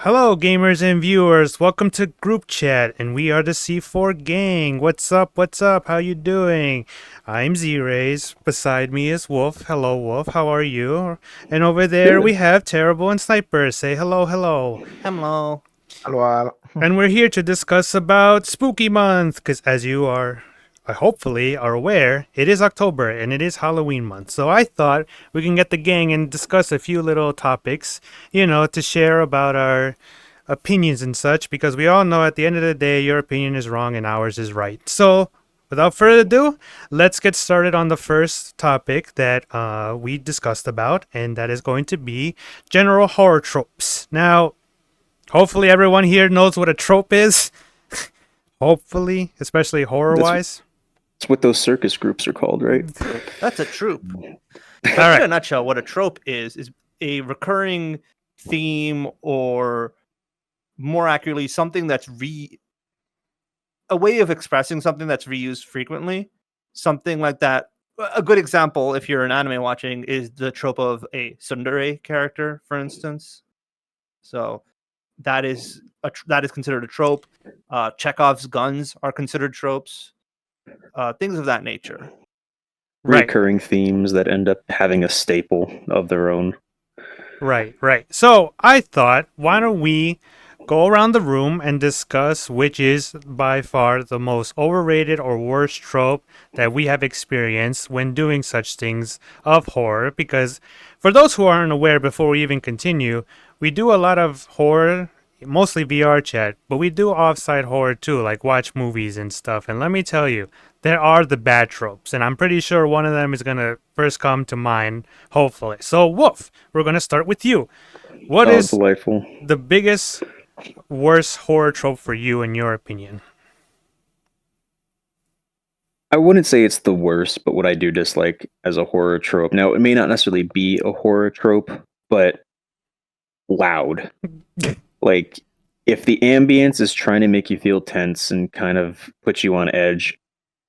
Hello, gamers and viewers. Welcome to Group Chat, and we are the C4 gang. What's up? What's up? How you doing? I'm Z-Rays. Beside me is Wolf. Hello, Wolf. How are you? And over there we Good. have Terrible and Sniper. Say hello, hello. Hello. Hello. And we're here to discuss about Spooky Month, because as you are hopefully are aware, it is October and it is Halloween month. So I thought we can get the gang and discuss a few little topics, to share about our opinions and such, because we all know at the end of the day, your opinion is wrong and ours is right. So without further ado, let's get started on the first topic that we discussed about, and that is going to be general horror tropes. Now, hopefully everyone here knows what a trope is. Hopefully, especially That's, horror-wise. that's what those circus groups are called, right? That's a trope. All In right. a nutshell, what a trope is a recurring theme, or more accurately, something that's a way of expressing something that's reused frequently. Something like that. A good example, if you're an anime watching, is the trope of a tsundere character, for instance. So that is considered a trope. Chekhov's guns are considered tropes. Things of that nature. Right. Reoccurring themes that end up having a staple of their own. Right. So I thought, why don't we go around the room and discuss which is by far the most overrated or worst trope that we have experienced when doing such things of horror. Because for those who aren't aware, before we even continue, we do a lot of horror, mostly VRChat, but we do offsite horror too, like watch movies and stuff. And let me tell you, there are the bad tropes, and I'm pretty sure one of them is gonna first come to mind, hopefully. So, Wolf, we're gonna start with you. What Oh, is delightful. the biggest, worst horror trope for you, in your opinion? I wouldn't say it's the worst, but what I do dislike as a horror trope. Now, it may not necessarily be a horror trope, but loud. Like, if the ambience is trying to make you feel tense and kind of put you on edge,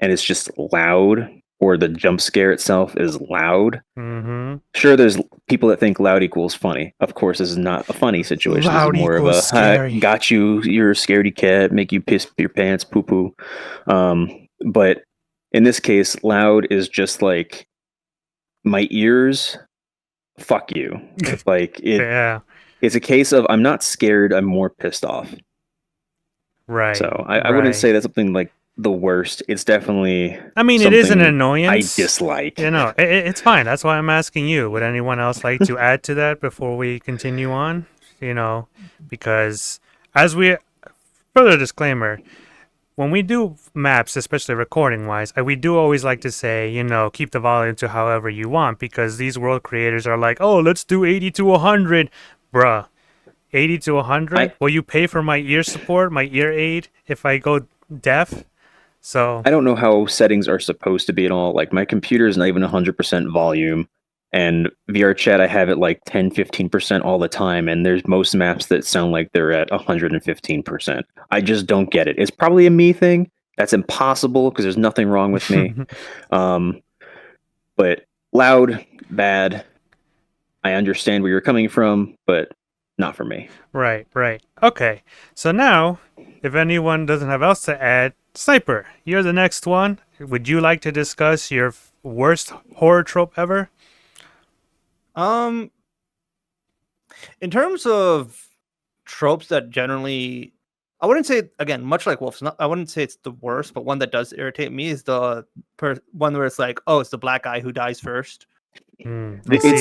and it's just loud, or the jump scare itself is loud. Mm-hmm. Sure, there's people that think loud equals funny. Of course, this is not a funny situation. This is Loud more of equals a scary. got you, you're a scaredy cat, make you piss your pants, poo poo. But in this case, loud is just like my ears, fuck you. Like Yeah. it's a case of I'm not scared, I'm more pissed off. So Right. I wouldn't Right. say that's something like the worst. It's definitely I mean, it is an something I annoyance. dislike. It's fine. That's why I'm asking you. Would anyone else like to add to that before we continue on? Because as we further disclaimer, when we do maps, especially recording wise, we do always like to say, keep the volume to however you want, because these world creators are like, oh, let's do 80 to 100. Bruh, 80 to 100? I Will you pay for my ear support, my ear aid, if I go deaf? So, I don't know how settings are supposed to be at all. Like my computer is not even 100% volume, and VRChat I have it like 10-15% all the time, and there's most maps that sound like they're at 115%. I just don't get it. It's probably a me thing. That's impossible because there's nothing wrong with me. Um, but loud, bad. I understand where you're coming from, but not for me. right. Okay, so now, if anyone doesn't have else to add, Sniper, you're the next one. Would you like to discuss your worst horror trope ever? Um, in terms of tropes that generally, I wouldn't say, again, much like Wolf's. I wouldn't say it's the worst, but one that does irritate me is the one where it's like, oh, it's the black guy who dies first. I It's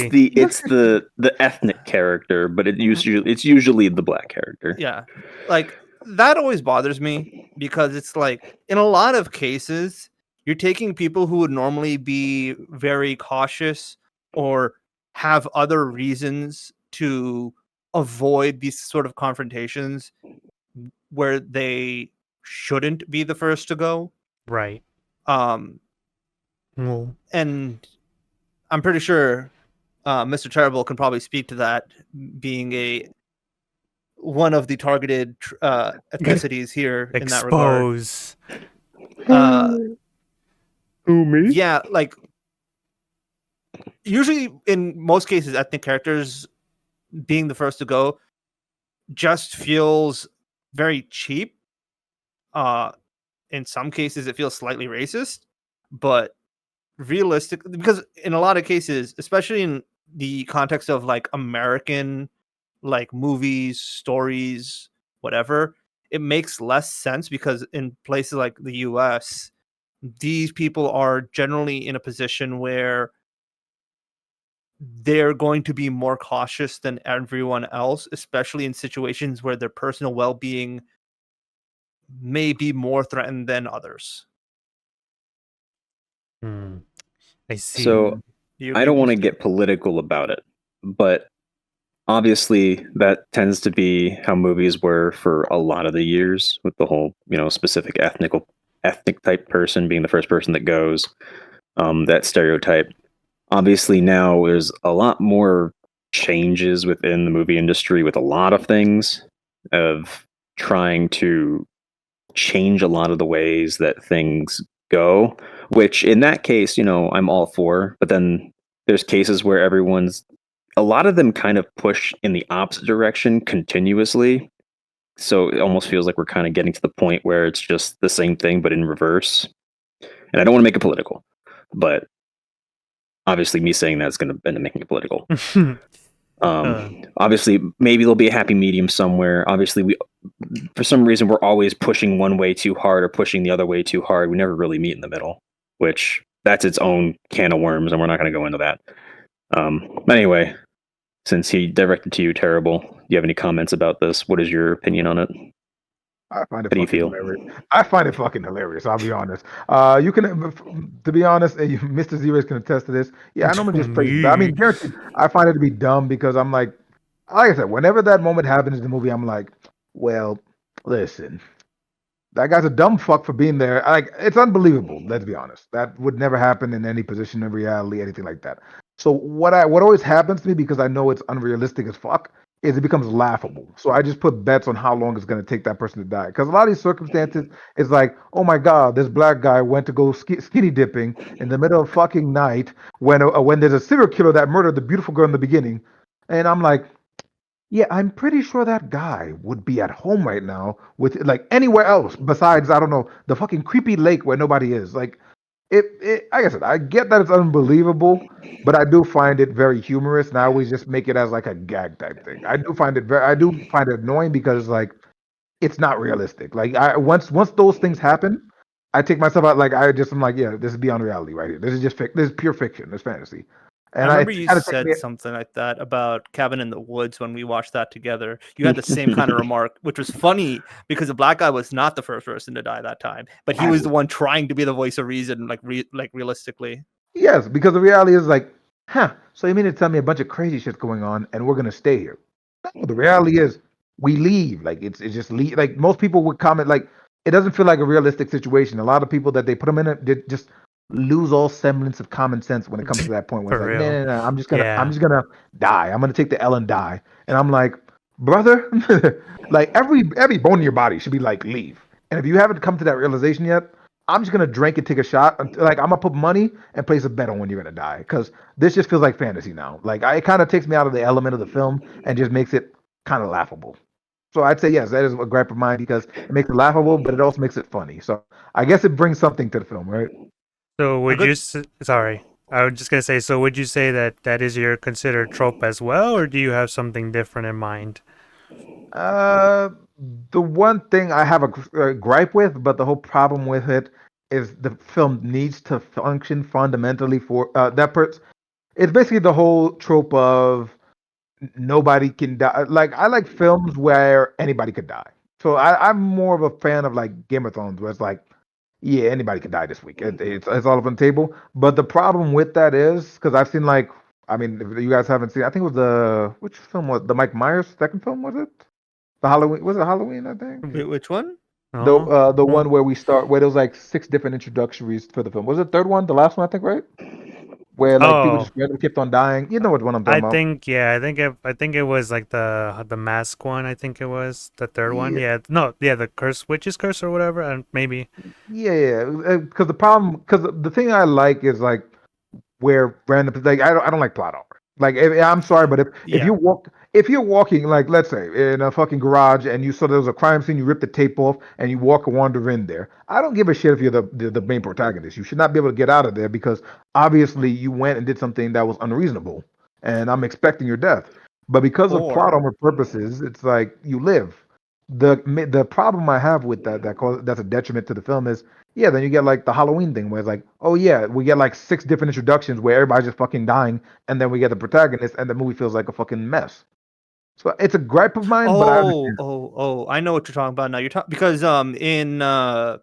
see. the ethnic character, but it's usually the black character. Yeah, like that always bothers me because it's like in a lot of cases you're taking people who would normally be very cautious or have other reasons to avoid these sort of confrontations where they shouldn't be the first to go. Right. Um, Well, and I'm pretty sure Mr. Terrible can probably speak to that, being a one of the targeted ethnicities here in that regard. expose. Uh, Who me? yeah, like usually in most cases, ethnic characters being the first to go just feels very cheap. In some cases, it feels slightly racist, but realistic, because in a lot of cases, especially in the context of like American like movies, stories, whatever, it makes less sense because in places like the US, these people are generally in a position where they're going to be more cautious than everyone else, especially in situations where their personal well-being may be more threatened than others. I see. So Do you I agree don't with want to this? get political about it, but obviously that tends to be how movies were for a lot of the years, with the whole, specific ethnic type person being the first person that goes, that stereotype. Obviously now there's a lot more changes within the movie industry with a lot of things of trying to change a lot of the ways that things go, which in that case, I'm all for. But then there's cases where a lot of them kind of push in the opposite direction continuously. So it almost feels like we're kind of getting to the point where it's just the same thing, but in reverse. And I don't want to make it political, but obviously me saying that is going to end up making it political. Uh, Obviously, maybe there'll be a happy medium somewhere. Obviously, for some reason, we're always pushing one way too hard or pushing the other way too hard. We never really meet in the middle, which that's its own can of worms, and we're not going to go into that. Anyway, since he directed to you, terrible. Do you have any comments about this? What is your opinion on it? I find it How do you fucking feel? hilarious. I find it fucking hilarious. I'll be honest. You can, to be honest, and Mr. Zeros can attest to this. Yeah, I normally just praise. I mean, guaranteed. I find it to be dumb because I'm like I said, whenever that moment happens in the movie, I'm like, well, listen, that guy's a dumb fuck for being there. Like, it's unbelievable. Let's be honest. That would never happen in any position in reality, anything like that. So what always happens to me, because I know it's unrealistic as fuck, is it becomes laughable. So I just put bets on how long it's going to take that person to die. Because a lot of these circumstances, it's like, oh my god, this black guy went to go skinny dipping in the middle of fucking night when there's a serial killer that murdered the beautiful girl in the beginning, and I'm like, yeah, I'm pretty sure that guy would be at home right now with like anywhere else besides, I don't know, the fucking creepy lake where nobody is. Like like I said, I get that it's unbelievable, but I do find it very humorous, and I always just make it as like a gag type thing. I do find it annoying because like it's not realistic. Like once those things happen, I take myself out. Like I'm like, yeah, this is beyond reality right here. This is this is pure fiction. It's fantasy, I and remember it you kind of takes me. said something like that about Cabin in the Woods when we watched that together. You had the same kind of remark, which was funny because the black guy was not the first person to die that time, but he was the one trying to be the voice of reason, like realistically. Yes, because the reality is like, huh, so you mean to tell me a bunch of crazy shit's going on and we're gonna stay here? No, the reality is we leave. Like it's just leave. Like most people would comment like it doesn't feel like a realistic situation. A lot of people that they put them in it did just lose all semblance of common sense when it comes to that point where it's For like, real. no, I'm Yeah. just gonna die. I'm gonna take the L and die. And I'm like, brother, like every bone in your body should be like leave. And if you haven't come to that realization yet, I'm just gonna drink and take a shot. Like I'm gonna put money and place a bet on when you're gonna die, because this just feels like fantasy now. Like it kind of takes me out of the element of the film and just makes it kind of laughable. So I'd say yes, that is a gripe of mine because it makes it laughable, but it also makes it funny. So I guess it brings something to the film, right? So A would good you? Sorry, I was just gonna say. So would you say that that is your considered trope as well, or do you have something different in mind? Uh, the one thing I have a gripe with, but the whole problem with it is the film needs to function fundamentally for that person. It's basically the whole trope of nobody can die. Like I like films where anybody could die. So I'm more of a fan of like Game of Thrones, where it's like, yeah, anybody can die this week. It's all up on the table. But the problem with that is because I've seen like, I mean, if you guys haven't seen, I think it was which film was the Mike Myers second film, was it? The Halloween, was it Halloween? I think Wait, which one? Oh, the oh, one where we start where there was like six different introductories for the film. Was it the third one? The last one, I think, right? Where like people oh. just randomly kept on dying. You know what one I'm talking about? Yeah, I think it was like the mask one. I think it was the third one. Yeah. Yeah, no, yeah, the curse, witch's curse or whatever, and maybe. Yeah, because the thing I like is like where random, like I don't like plot armor. Like, I'm sorry, but if Yeah. if you're walking, like, let's say in a fucking garage and you saw there was a crime scene, you rip the tape off and you wander in there. I don't give a shit if you're the main protagonist. You should not be able to get out of there because obviously you went and did something that was unreasonable, and I'm expecting your death. But because of plot Or armor purposes, it's like you live. The problem I have with that's a detriment to the film is, yeah, then you get like the Halloween thing where it's like, oh yeah, we get like 6 different introductions where everybody's just fucking dying, and then we get the protagonist, and the movie feels like a fucking mess. So it's a gripe of mine, but I understand. I know what you're talking about now. You're talking because so in the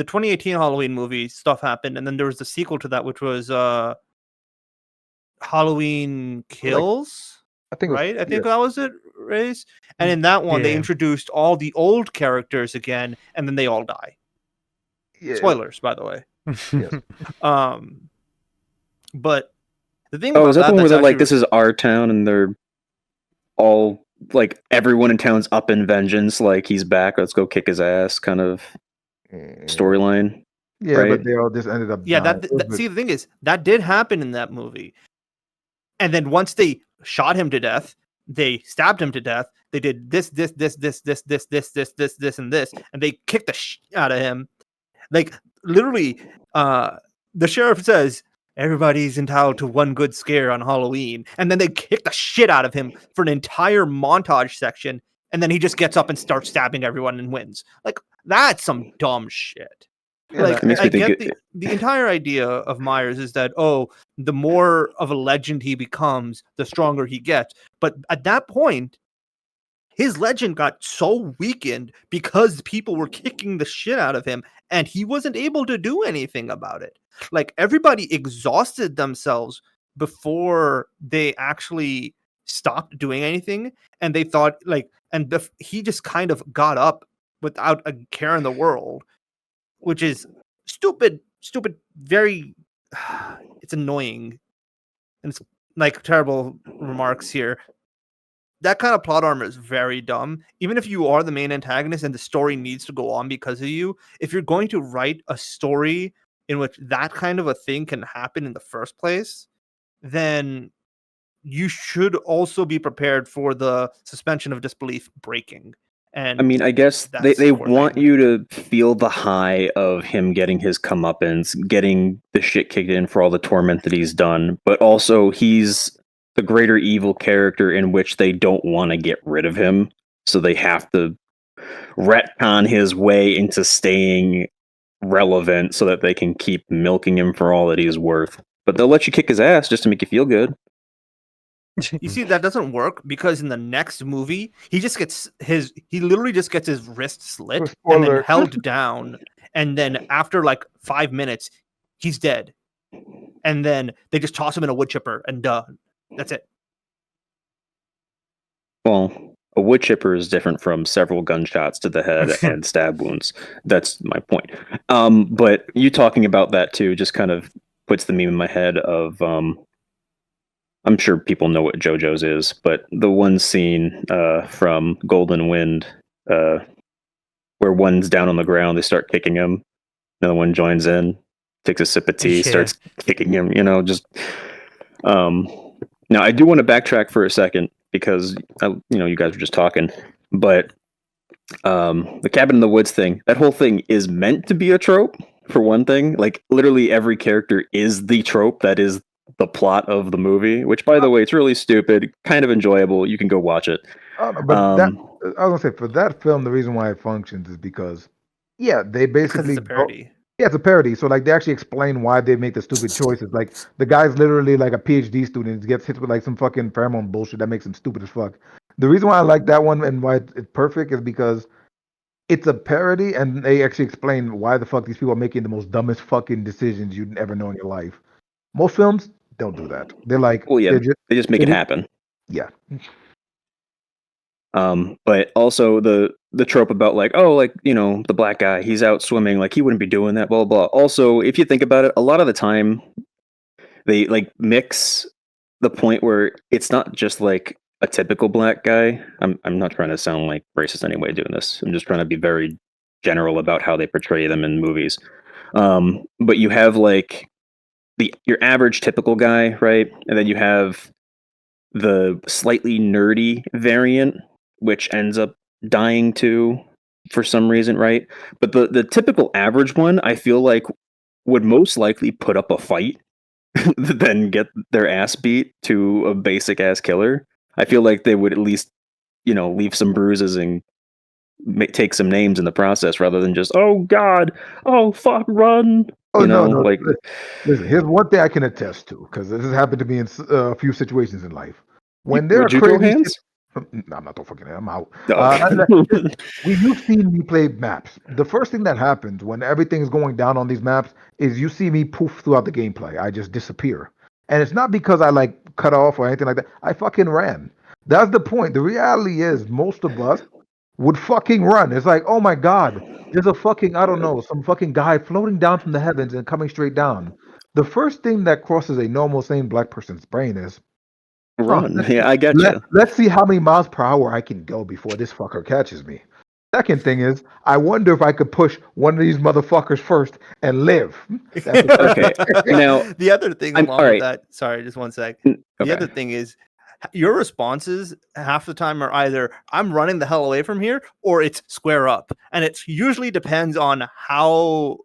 2018 Halloween movie, stuff happened, and then there was the sequel to that, which was Halloween Like, Kills, I think it was, right? I yeah, think that was it, Race. And in that one, they Yeah. introduced all the old characters again, and then they all die. yeah, Spoilers, by the way. yes. But the thing Oh, about is that the one where that's they're like, actually "This is our town," and they're all like, everyone in town's up in vengeance, like he's back. Let's go kick his ass, kind of storyline, Yeah, right? but they all just ended up yeah. dying. See, the thing is, that did happen in that movie. And then once they shot him to death, they stabbed him to death. They did this, and this, and they kicked the shit out of him. Like literally, the sheriff says everybody's entitled to one good scare on Halloween, and then they kick the shit out of him for an entire montage section, and then he just gets up and starts stabbing everyone and wins. Like that's some dumb shit. Yeah, Like It makes I me think get the entire idea of Myers is that, oh, the more of a legend he becomes, the stronger he gets. But at that point, his legend got so weakened because people were kicking the shit out of him, and he wasn't able to do anything about it. Like everybody exhausted themselves before they actually stopped doing anything, and they thought he just kind of got up without a care in the world, which is stupid, very it's annoying. And it's like terrible remarks here. That kind of plot armor is very dumb. Even if you are the main antagonist and the story needs to go on because of you, if you're going to write a story in which that kind of a thing can happen in the first place, then you should also be prepared for the suspension of disbelief breaking. And I mean, I guess that's they the core want thing. you to feel the high of him getting his comeuppance, getting the shit kicked in for all the torment that he's done, but also he's the greater evil character in which they don't want to get rid of him, so they have to retcon his way into staying relevant so that they can keep milking him for all that he's worth. But they'll let you kick his ass just to make you feel good. You see, that doesn't work because in the next movie, he literally just gets his wrist slit and then Spoiler. held down. And then after like 5 minutes, he's dead. And then they just toss him in a wood chipper and that's it. Well, a wood chipper is different from several gunshots to the head and stab wounds. That's my point. But you talking about that too just kind of puts the meme in my head of I'm sure people know what JoJo's is, but the one scene from Golden Wind where one's down on the ground, they start kicking him, another one joins in, takes a sip of tea, Yeah. starts kicking him, just now I do want to backtrack for a second because you guys were just talking, but the cabin in the woods thing, that whole thing is meant to be a trope for one thing. Like literally every character is the trope that is the plot of the movie, which by the way, it's really stupid, kind of enjoyable. You can go watch it. Oh, no, but I was gonna say for that film, the reason why it functions is because, yeah, they Because basically it's a parody. yeah, it's a parody. So like they actually explain why they make the stupid choices. Like the guy's literally like a PhD student, he gets hit with like some fucking pheromone bullshit that makes him stupid as fuck. The reason why I like that one and why it's perfect is because it's a parody, and they actually explain why the fuck these people are making the most dumbest fucking decisions you'd ever know in your life. Most films don't do that. They're like, Well, yeah, they just make it they're- happen. yeah. But also the trope about like, oh, like, the black guy, he's out swimming, like he wouldn't be doing that, blah, blah, blah. Also, if you think about it, a lot of the time they like mix the point where it's not just like a typical black guy. I'm not trying to sound like racist anyway doing this. I'm just trying to be very general about how they portray them in movies. But you have like your average typical guy, right? And then you have the slightly nerdy variant, which ends up dying too for some reason, right? But the typical average one, I feel like, would most likely put up a fight than get their ass beat to a basic ass killer. I feel like they would at least, leave some bruises and take some names in the process rather than just, oh God, oh fuck, run. Oh no, no. Like, Listen, here's one thing I can attest to because this has happened to me in a few situations in life. When there are would you throw crazy hands? No, I'm not throwing fucking. I'm out. No. You've seen me play maps. The first thing that happens when everything's going down on these maps is you see me poof throughout the gameplay. I just disappear, and it's not because I like cut off or anything like that. I fucking ran. That's the point. The reality is most of us would fucking run. It's like, oh my god, there's a fucking I don't know some fucking guy floating down from the heavens and coming straight down. The first thing that crosses a normal sane black person's brain is Run. Yeah, I get you. let's see how many miles per hour I can go before this fucker catches me. Second thing is, I wonder if I could push one of these motherfuckers first and live. Okay. Now, the other thing I'm- along all with right. that, sorry, just one sec. Okay. The other thing is your responses half the time are either I'm running the hell away from here or it's square up. And it usually depends on how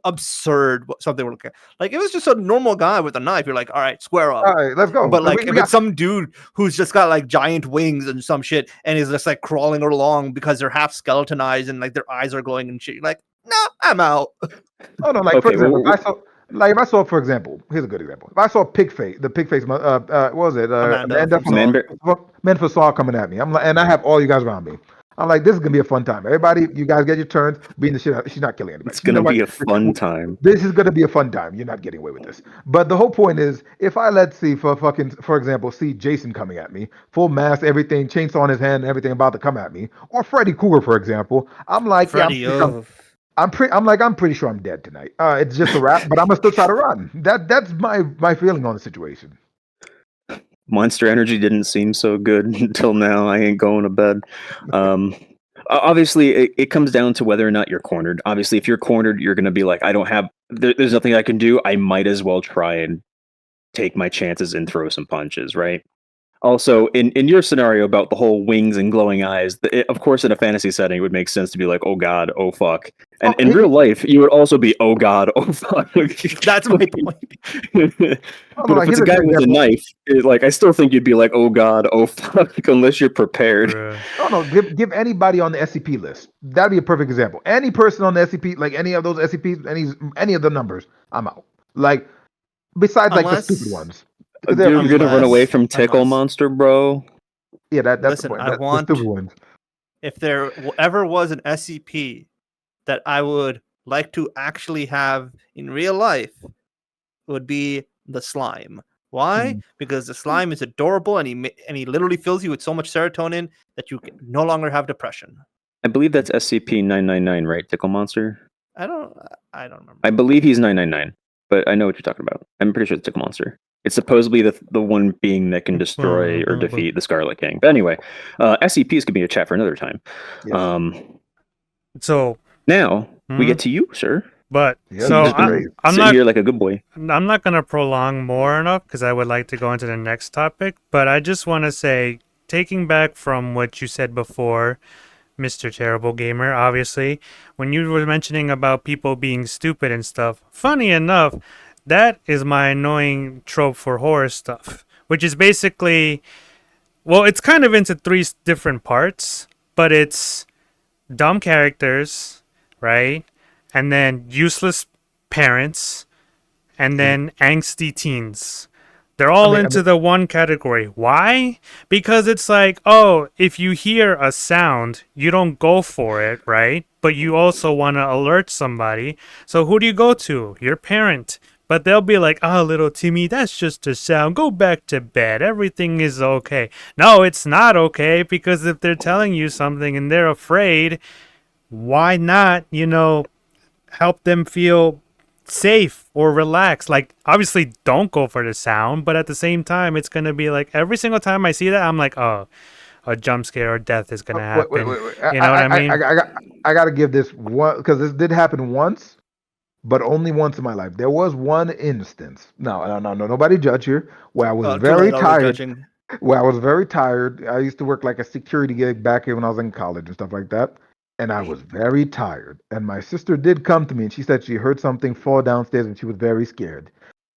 absurd something we're looking at. Like if it's just a normal guy with a knife, you're like, all right, square up. All right, let's go. But like We if it's some dude who's just got like giant wings and some shit and is just like crawling along because they're half skeletonized and like their eyes are glowing and shit, you're like, no, I'm out. oh no, like for Okay, example, if I saw, for example, here's a good example. If I saw the pig face, what was it? Amanda from Men for Saul coming at me. I'm like, and I have all you guys around me. I'm like, this is gonna be a fun time. Everybody, you guys get your turns. Beating the shit out. She's not killing anybody. It's gonna be a fun time. This is gonna be a fun time. You're not getting away with this. But the whole point is, if I for example, see Jason coming at me, full mask, everything, chainsaw in his hand, and everything about to come at me, or Freddy Krueger, for example, I'm like, Freddy, I'm pretty sure I'm dead tonight. It's just a wrap, but I'm gonna still try to run. That's my feeling on the situation. Monster Energy didn't seem so good until now. I ain't going to bed. Obviously, it comes down to whether or not you're cornered. Obviously, if you're cornered, you're going to be like, there's nothing I can do. I might as well try and take my chances and throw some punches, right? Also, in your scenario about the whole wings and glowing eyes, of course, in a fantasy setting, it would make sense to be like, oh god, oh fuck. And in real life, you would also be, oh god, oh fuck. That's my point. But if it's a guy with a knife, I still think you'd be like, oh god, oh fuck, unless you're prepared. No, give anybody on the SCP list. That'd be a perfect example. Any person on the SCP, like any of those SCPs, any of the numbers, I'm out. Like, besides like the stupid ones. Dude, you're gonna run away from Tickle Monster, bro. Yeah, that's Listen, the point. I want, the stupid ones. If there ever was an SCP that I would like to actually have in real life, it would be the slime. Why? Because the slime is adorable and he literally fills you with so much serotonin that you can no longer have depression. I believe that's SCP-999, right? Tickle Monster. I don't remember. I believe he's 999, but I know what you're talking about. I'm pretty sure it's Tickle Monster. It's supposedly the one being that can destroy or defeat the Scarlet King. But anyway, SCPs could be a chat for another time. Yes. So now we get to you, sir. But Yeah, so I'm not here like a good boy. I'm not gonna prolong more enough because I would like to go into the next topic. But I just want to say, taking back from what you said before, Mr. Terrible Gamer, obviously, when you were mentioning about people being stupid and stuff, funny enough, that is my annoying trope for horror stuff, which is basically, well, it's kind of into three different parts, but it's dumb characters, right? And then useless parents, and then angsty teens. They're all into the one category. Why? Because it's like, oh, if you hear a sound, you don't go for it, right? But you also want to alert somebody. So who do you go to? Your parent. But they'll be like, oh, little Timmy, that's just a sound. Go back to bed. Everything is okay. No, it's not okay, because if they're telling you something and they're afraid, why not, help them feel safe or relaxed? Like, obviously, don't go for the sound, but at the same time, it's going to be like, every single time I see that, I'm like, oh, a jump scare or death is going to happen. Wait. You know what I mean? I got to give this one, because this did happen once. but only once in my life. There was one instance. No, nobody judge here. Where I was Too very late, already tired. judging. Where I was very tired. I used to work like a security gig back here when I was in college and stuff like that. And I was very tired. And my sister did come to me and she said she heard something fall downstairs and she was very scared.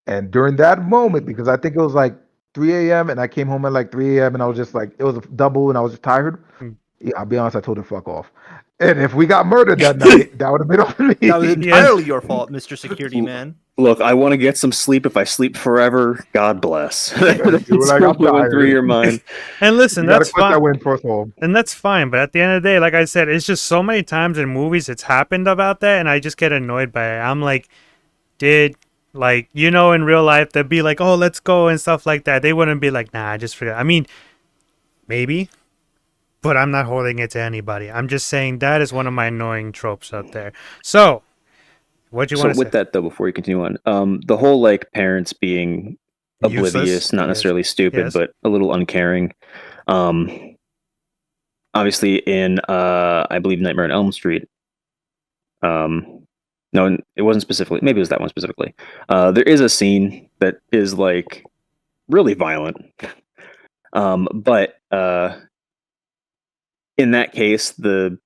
And during that moment, because I think it was like 3 a.m. and I came home at like 3 a.m. and I was just like, it was a double and I was just tired. Hmm. Yeah, I'll be honest, I told her fuck off. And if we got murdered that night, that would have been on me. That was entirely your fault, Mr. Security Man. Look, I want to get some sleep. If I sleep forever, God bless. That's You were like, I'm what went through tired. your mind. And listen, You gotta that's put that fine. win first of all. And that's fine, but at the end of the day, like I said, it's just so many times in movies it's happened about that, and I just get annoyed by it. I'm like, like, you know, in real life, they'd be like, oh, let's go and stuff like that. They wouldn't be like, nah, just forget. I mean, maybe, but I'm not holding it to anybody. I'm just saying that is one of my annoying tropes out there. So, what do you So want to with say? that though, before you continue on, the whole like parents being Useless? oblivious, not Yes. necessarily stupid, Yes. but a little uncaring. Obviously in I believe Nightmare on Elm Street. No, it wasn't specifically. Maybe it was that one specifically. There is a scene that is like really violent. But in that case, the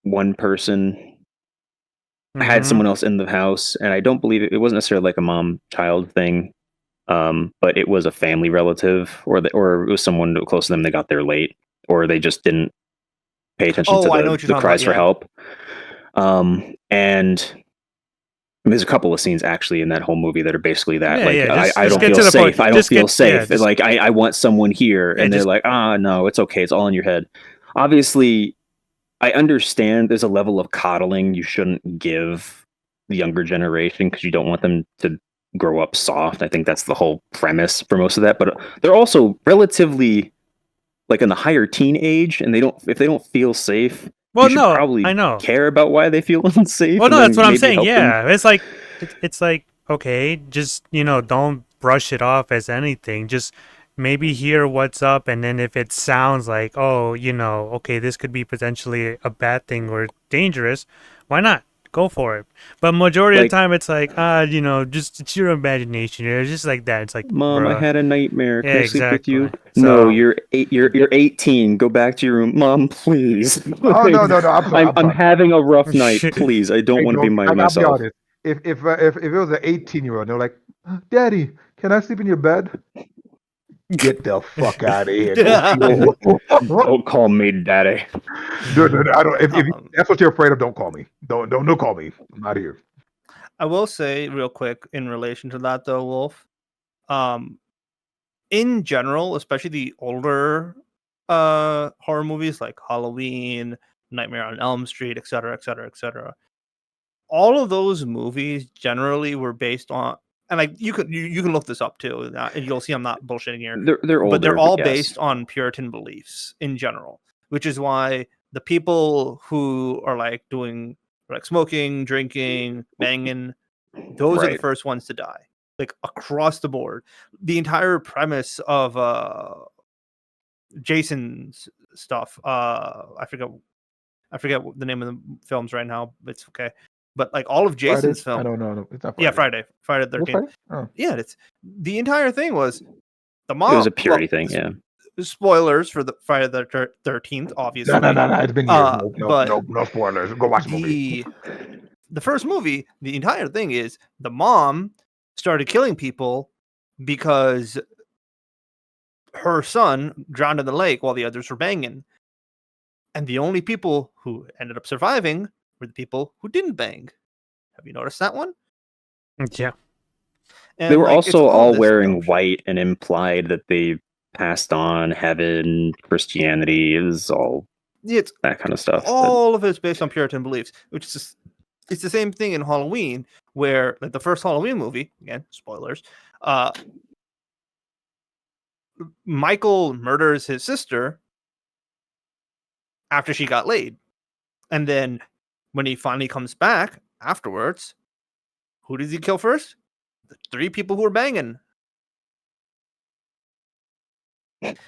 one person had Mhm. someone else in the house, and I don't believe it wasn't necessarily like a mom-child thing, but it was a family relative, or it was someone close to them. They got there late, or they just didn't pay attention to Oh, I know what you're the talking cries about. for Yeah. help. And there's a couple of scenes actually in that whole movie that are basically that. Yeah, Like, yeah, just I don't get feel to the point. safe. I don't Just feel get- safe. yeah, just- Like, I want someone here, Yeah, and they're just- like, no, it's okay. It's all in your head. Obviously, I understand there's a level of coddling you shouldn't give the younger generation because you don't want them to grow up soft. I think that's the whole premise for most of that. But they're also relatively like in the higher teen age, and if they don't feel safe, Well, you should no, probably I know. care about why they feel unsafe. Well, and no, then that's what I'm maybe saying. help them. Yeah, it's like, it's like, okay, just, you know, don't brush it off as anything. Just maybe hear what's up, and then if it sounds like, oh, you know, okay, this could be potentially a bad thing or dangerous, why not? Go for it. But majority of Like, the time, it's like, you know, just it's your imagination. It's just like that. It's like, Mom, I bruh. had a nightmare. Can Yeah, I sleep with you? exactly. No, So, you're 18. Go back to your room, Mom. Please. Oh no, I'm sorry. I'm having a rough night. Please, I don't Hey, want to be don't, by I gotta be myself. honest. If it was an 18-year-old, they're like, Daddy, can I sleep in your bed? Get the fuck out of here. Don't you- Don't call me daddy. No, I don't. If Um, that's what you're afraid of, don't call me. Don't call me. I'm not here. I will say real quick in relation to that though, Wolf. In general, especially the older horror movies like Halloween, Nightmare on Elm Street, etc., etc., etc. All of those movies generally were based on, and like you can look this up too, and you'll see I'm not bullshitting here. They're older, But they're all yes. based on Puritan beliefs in general, which is why the people who are like doing like smoking, drinking, banging, those are the Right. first ones to die, like across the board. The entire premise of Jason's stuff, I forget what the name of the films right now. It's okay, but like all of Jason's Friday? I film, don't know. It's not Friday. yeah, Friday the Was 13th. Friday? Oh. Yeah, it's the entire thing was the mom. It was a purity thing, yeah. Spoilers for the Friday the 13th, obviously. No. It's been years. But No spoilers. Go watch the movie. The first movie, the entire thing is the mom started killing people because her son drowned in the lake while the others were banging. And the only people who ended up surviving were the people who didn't bang. Have you noticed that one? yeah. And They were like, it's also all this wearing notion. white and implied that they passed on heaven, Christianity. It was all It's that kind of stuff. all of it's based on Puritan beliefs, which is just, it's the same thing in Halloween, where like the first Halloween movie, again, spoilers, Michael murders his sister after she got laid. And then when he finally comes back afterwards, who does he kill first? The 3 people who were banging.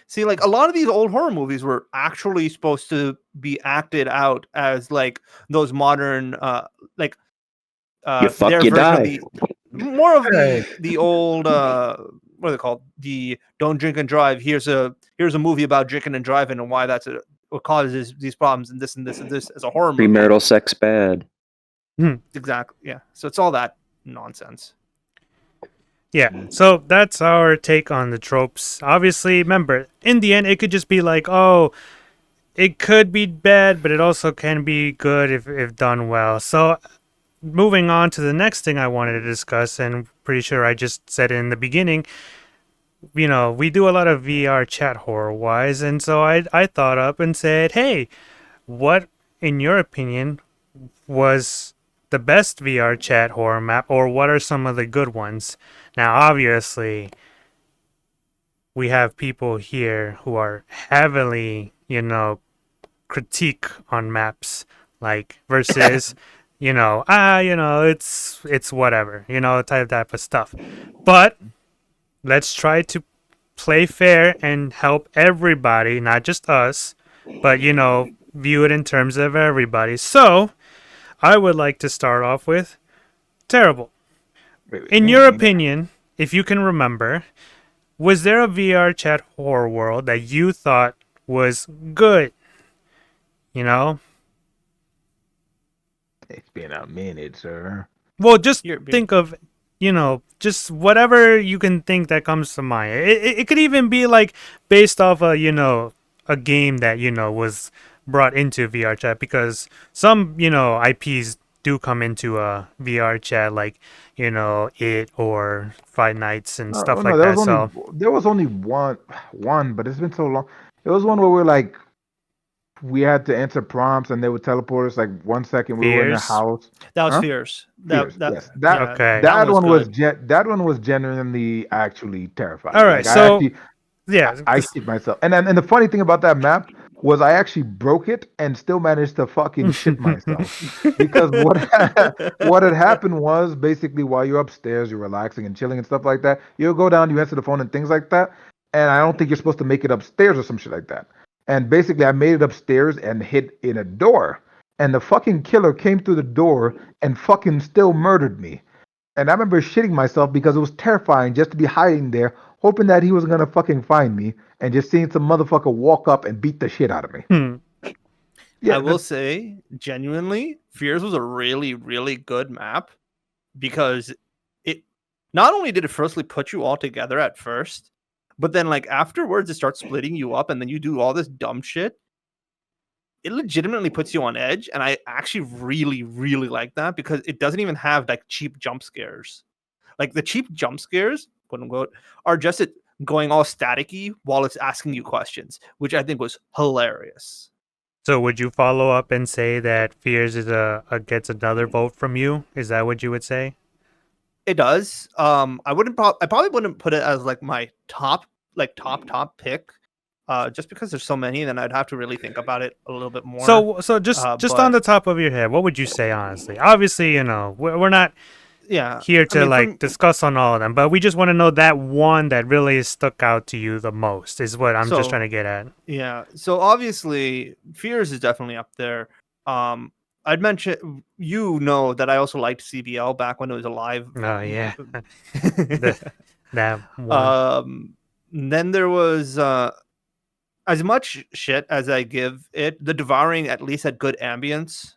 See, like a lot of these old horror movies were actually supposed to be acted out as like those modern, like You fuck, their you version of die. the more of Hey. the old what are they called? The don't drink and drive. Here's a movie about drinking and driving and why that's what causes these problems and this and this and this as a horror movie. Premarital sex bad. Exactly. Yeah. So it's all that nonsense. Yeah, so that's our take on the tropes. Obviously, remember, in the end, it could just be like, oh, it could be bad, but it also can be good if done well. So, moving on to the next thing I wanted to discuss, and pretty sure I just said it in the beginning, we do a lot of VR chat horror wise, and so I thought up and said, hey, what, in your opinion, was the best VR chat horror map, or what are some of the good ones? Now, obviously, we have people here who are heavily, critique on maps, like versus, it's whatever, type of stuff. But let's try to play fair and help everybody, not just us, but view it in terms of everybody. So, I would like to start off with terrible. In your opinion, if you can remember, was there a VR chat horror world that you thought was good? You know? It's been a minute, sir. Well, just You're being- think of, just whatever you can think that comes to mind. It could even be like based off a game that, was brought into VR chat, because some, IPs do come into a VR chat, like, it or Five Nights and stuff like that. So There was only one, but it's been so long. It was one where we had to answer prompts and they would teleport us like 1 second we were in a Fears? house. That was Huh? Fierce. Fears, That, yes. yeah, Okay. That one was good. that one was genuinely actually terrifying. All right, Like so yeah, I shit myself. And the funny thing about that map was I actually broke it and still managed to fucking shit myself. Because what had happened was basically while you're upstairs, you're relaxing and chilling and stuff like that, you'll go down, you answer the phone and things like that. And I don't think you're supposed to make it upstairs or some shit like that. And basically I made it upstairs and hit in a door. And the fucking killer came through the door and fucking still murdered me. And I remember shitting myself because it was terrifying just to be hiding there, hoping that he was gonna fucking find me, and just seeing some motherfucker walk up and beat the shit out of me. Yeah, I will say, genuinely, Fears was a really, really good map because it not only did it firstly put you all together at first, but then like afterwards it starts splitting you up and then you do all this dumb shit. It legitimately puts you on edge, and I actually really, really like that because it doesn't even have like cheap jump scares. Like the cheap jump scares, quote unquote, are just it going all staticky while it's asking you questions, which I think was hilarious. So would you follow up and say that Fears is a gets another vote from you? Is that what you would say? It does. I probably wouldn't put it as like my top pick. Just because there's so many, then I'd have to really think about it a little bit more. So just but- on the top of your head, what would you say honestly? Obviously, we're not yeah, here to from- discuss on all of them, but we just want to know that one that really stuck out to you the most is what I'm just So- trying to get at. Yeah. So obviously, Fears is definitely up there. I'd mention that I also liked CBL back when it was alive. Oh yeah, that one. Then there was as much shit as I give it, the Devouring at least had good ambience.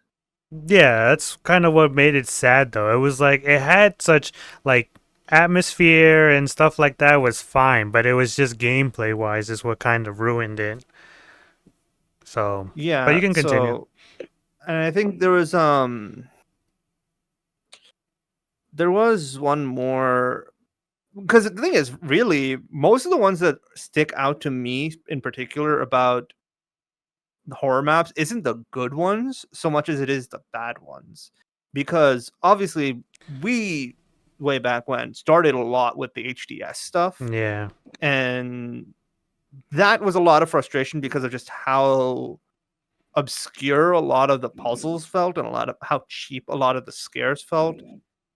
Yeah, that's kind of what made it sad though. It was like it had such like atmosphere and stuff like that was fine, but it was just gameplay wise is what kind of ruined it. So Yeah. but you can continue. So, and I think there was one more, because the thing is, really, most of the ones that stick out to me in particular about the horror maps isn't the good ones so much as it is the bad ones. Because obviously, we way back when started a lot with the HDS stuff, Yeah. and that was a lot of frustration because of just how obscure a lot of the puzzles felt and a lot of how cheap a lot of the scares felt.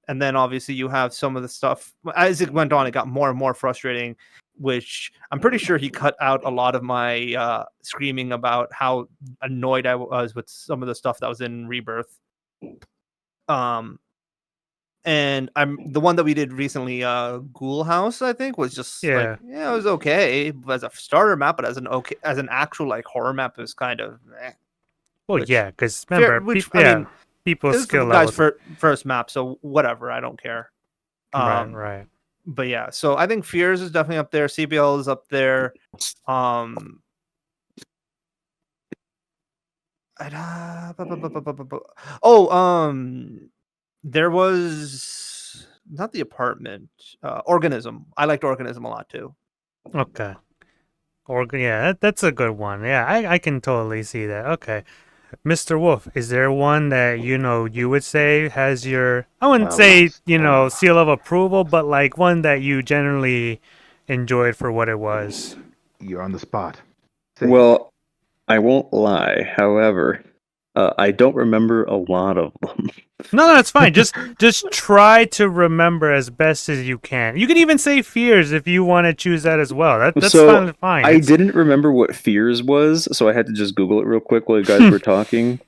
And then obviously you have some of the stuff as it went on, it got more and more frustrating, which I'm pretty sure he cut out a lot of my screaming about how annoyed I was with some of the stuff that was in Rebirth. And I'm the one that we did recently, Ghoul House, I think, was just like, Yeah. yeah, it was okay as a starter map, but as an actual like horror map, it was kind of Well, which yeah, because remember, I mean, people's this is skill the guy's levels. first map, so whatever, I don't care. Right, right. But yeah, so I think Fears is definitely up there. CBL is up there. There was not the apartment. Organism. I liked Organism a lot too. Okay. Yeah, that's a good one. Yeah, I can totally see that. Okay. Mr. Wolf, is there one that you would say has your, I wouldn't Well, say, oh, seal of approval, but like one that you generally enjoyed for what it was? you're on the spot. Say it. Well, I won't lie. However, I don't remember a lot of them. No, that's fine. Just try to remember as best as you can. You can even say Fears if you want to choose that as well. That's So fine. I It's- didn't remember what Fears was, so I had to just Google it real quick while you guys were talking.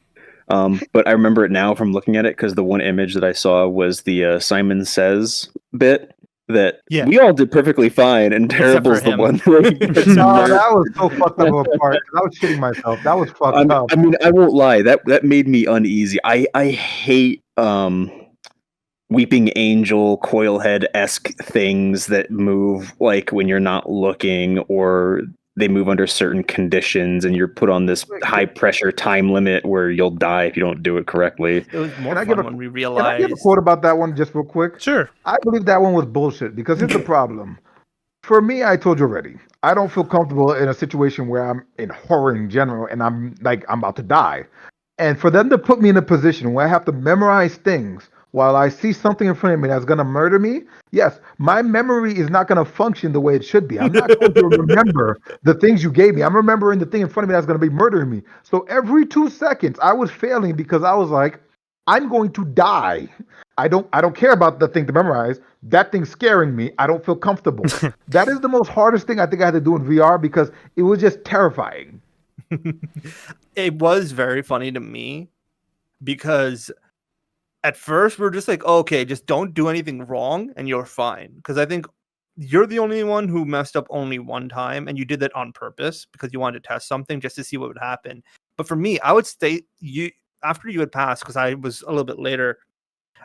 But I remember it now from looking at it because the one image that I saw was the Simon Says bit that Yeah. we all did perfectly fine, and Terrible's the him. one where he gets No, murdered. that was so fucked up of a part. I was shitting myself. That was fucked up. I mean, I won't lie. That made me uneasy. I hate Weeping Angel, Coilhead-esque things that move like when you're not looking, or they move under certain conditions, and you're put on this high pressure time limit where you'll die if you don't do it correctly. It was more Can I give fun a- when we Can I give a realized. quote about that one just real quick? Sure. I believe that one was bullshit because here's the problem. For me, I told you already, I don't feel comfortable in a situation where I'm in horror in general and I'm about to die. And for them to put me in a position where I have to memorize things while I see something in front of me that's going to murder me, yes, my memory is not going to function the way it should be. I'm not going to remember the things you gave me. I'm remembering the thing in front of me that's going to be murdering me. So every 2 seconds, I was failing because I was like, I'm going to die. I don't care about the thing to memorize. That thing's scaring me. I don't feel comfortable. That is the most hardest thing I think I had to do in VR because it was just terrifying. It was very funny to me because at first we're just like, okay, just don't do anything wrong and you're fine. Because I think you're the only one who messed up only one time, and you did that on purpose because you wanted to test something just to see what would happen. But for me, I would stay you after you had passed because I was a little bit later.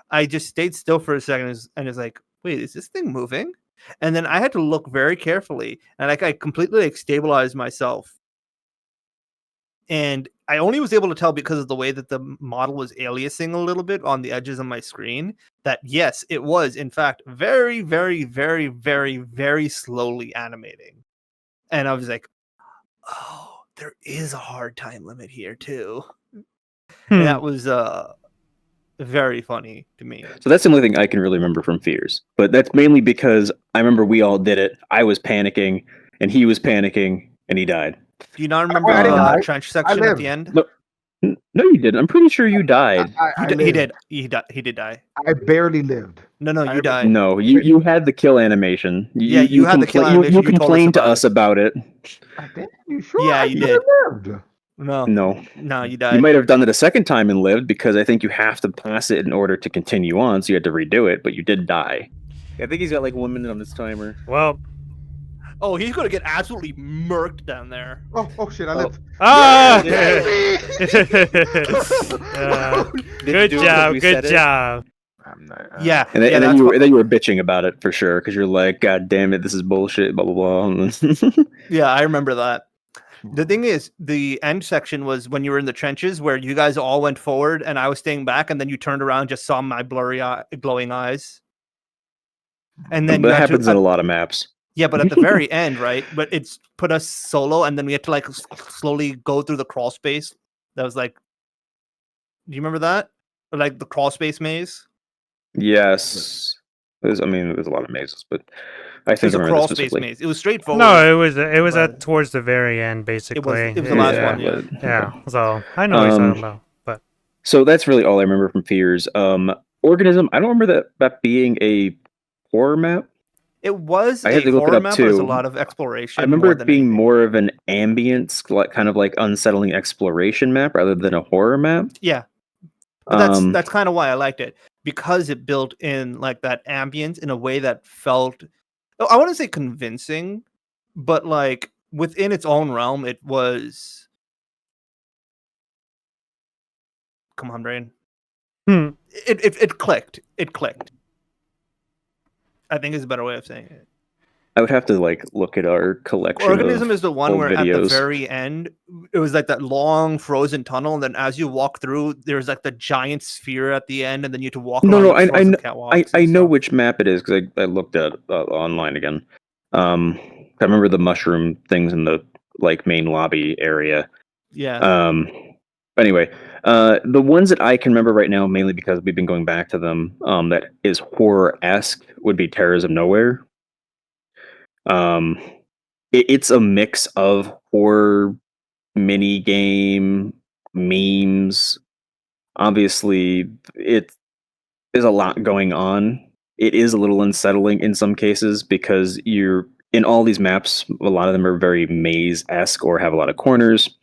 I just stayed still for a second and is like, wait, is this thing moving? And then I had to look very carefully, and like I completely stabilized myself. And I only was able to tell because of the way that the model was aliasing a little bit on the edges of my screen that yes, it was in fact very, very, very, very, very slowly animating. And I was like, oh, there is a hard time limit here too. And that was very funny to me. So that's the only thing I can really remember from Fears. But that's mainly because I remember we all did it. I was panicking, and he was panicking, and he died. Do you not remember I didn't the die. trench section at the end? No, no, you didn't. I'm pretty sure you died. He lived. did. He did die. I barely lived. No, you died. No, you had the kill animation. Yeah, you had the kill animation. You You told us complained to about us about it. Damn, you sure? Yeah, I you barely did. lived. No, you died. You might have done it a second time and lived because I think you have to pass it in order to continue on, so you had to redo it, but you did die. I think he's got like 1 minute on this timer. Well, Oh, he's gonna get absolutely murked down there. Oh shit! I lived. ah, Yeah, good job, good job. I'm not, Yeah, And then, yeah, and then that's you what- were then you were bitching about it for sure because you're like, God damn it, this is bullshit. Blah blah blah. yeah, I remember that. The thing is, the end section was when you were in the trenches where you guys all went forward and I was staying back, and then you turned around and just saw my blurry, glowing eyes. And then that you had happens to, in a lot of maps. yeah, but at the very end, right? But it's put us solo, and then we had to like slowly go through the crawl space. That was like, do you remember that? Or like the crawl space maze? Yes, there's a lot of mazes, but I It think was I a remember crawl this space specifically. maze. It was straightforward. No, it was but- at towards the very end, basically. it was the last Yeah. one, yeah. Yeah, so I know what he's talking about. But So that's really all I remember from Fears. Organism, I don't remember that being a horror map. It was I had a to look it horror up, map, but it's a too. lot of exploration. I remember more it than being anything. more of an ambience, like kind of like unsettling exploration map rather than a horror map. Yeah, but Um, that's kind of why I liked it. because it built in like that ambience in a way that felt, I wouldn't say convincing, but like within its own realm, it was. Come on, brain. Hmm. It clicked. It clicked. I think is a better way of saying it. I would have to like look at our collection Organism of is the one old where at the videos. very end it was like that long frozen tunnel, and then as you walk through, there's like the giant sphere at the end, and then you have to walk around No, the frozen catwalks. I and know stuff. which map it is because I looked at online again. I remember the mushroom things in the like main lobby area. Yeah. But anyway, the ones that I can remember right now, mainly because we've been going back to them, that is horror-esque, would be Terrors of Nowhere. It's a mix of horror, mini game, memes. Obviously, it there's a lot going on. It is a little unsettling in some cases because you're in all these maps. A lot of them are very maze-esque or have a lot of corners,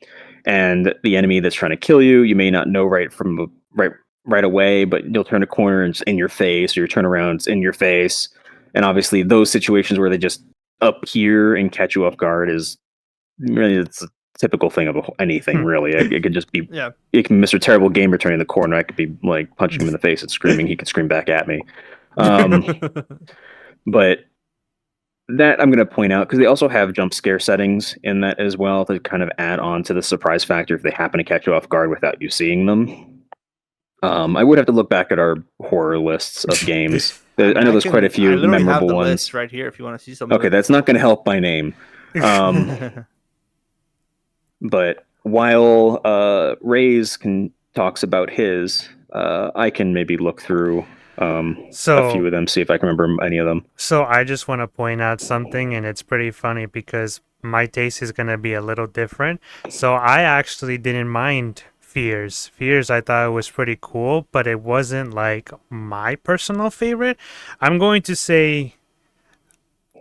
and the enemy that's trying to kill you, you may not know right away, but you'll turn a corner and it's in your face, or you turn around, it's in your face, and obviously those situations where they just appear and catch you off guard is really it's a typical thing of anything. Really, it could just be Yeah. it can Mr. Terrible Gamer turning the corner. I could be like punching him in the face and screaming. He could scream back at me. But that I'm going to point out because they also have jump scare settings in that as well to kind of add on to the surprise factor if they happen to catch you off guard without you seeing them. I would have to look back at our horror lists of games. I know there's quite a I few literally have memorable the ones. list right here if you want to see some. Okay, that's not going to help by name. But while Ray's talks about his, I can maybe look through a few of them, see if I can remember any of them. So I just want to point out something, and it's pretty funny because my taste is going to be a little different. So I actually didn't mind Fears. Fears I thought was pretty cool, but it wasn't like my personal favorite. I'm going to say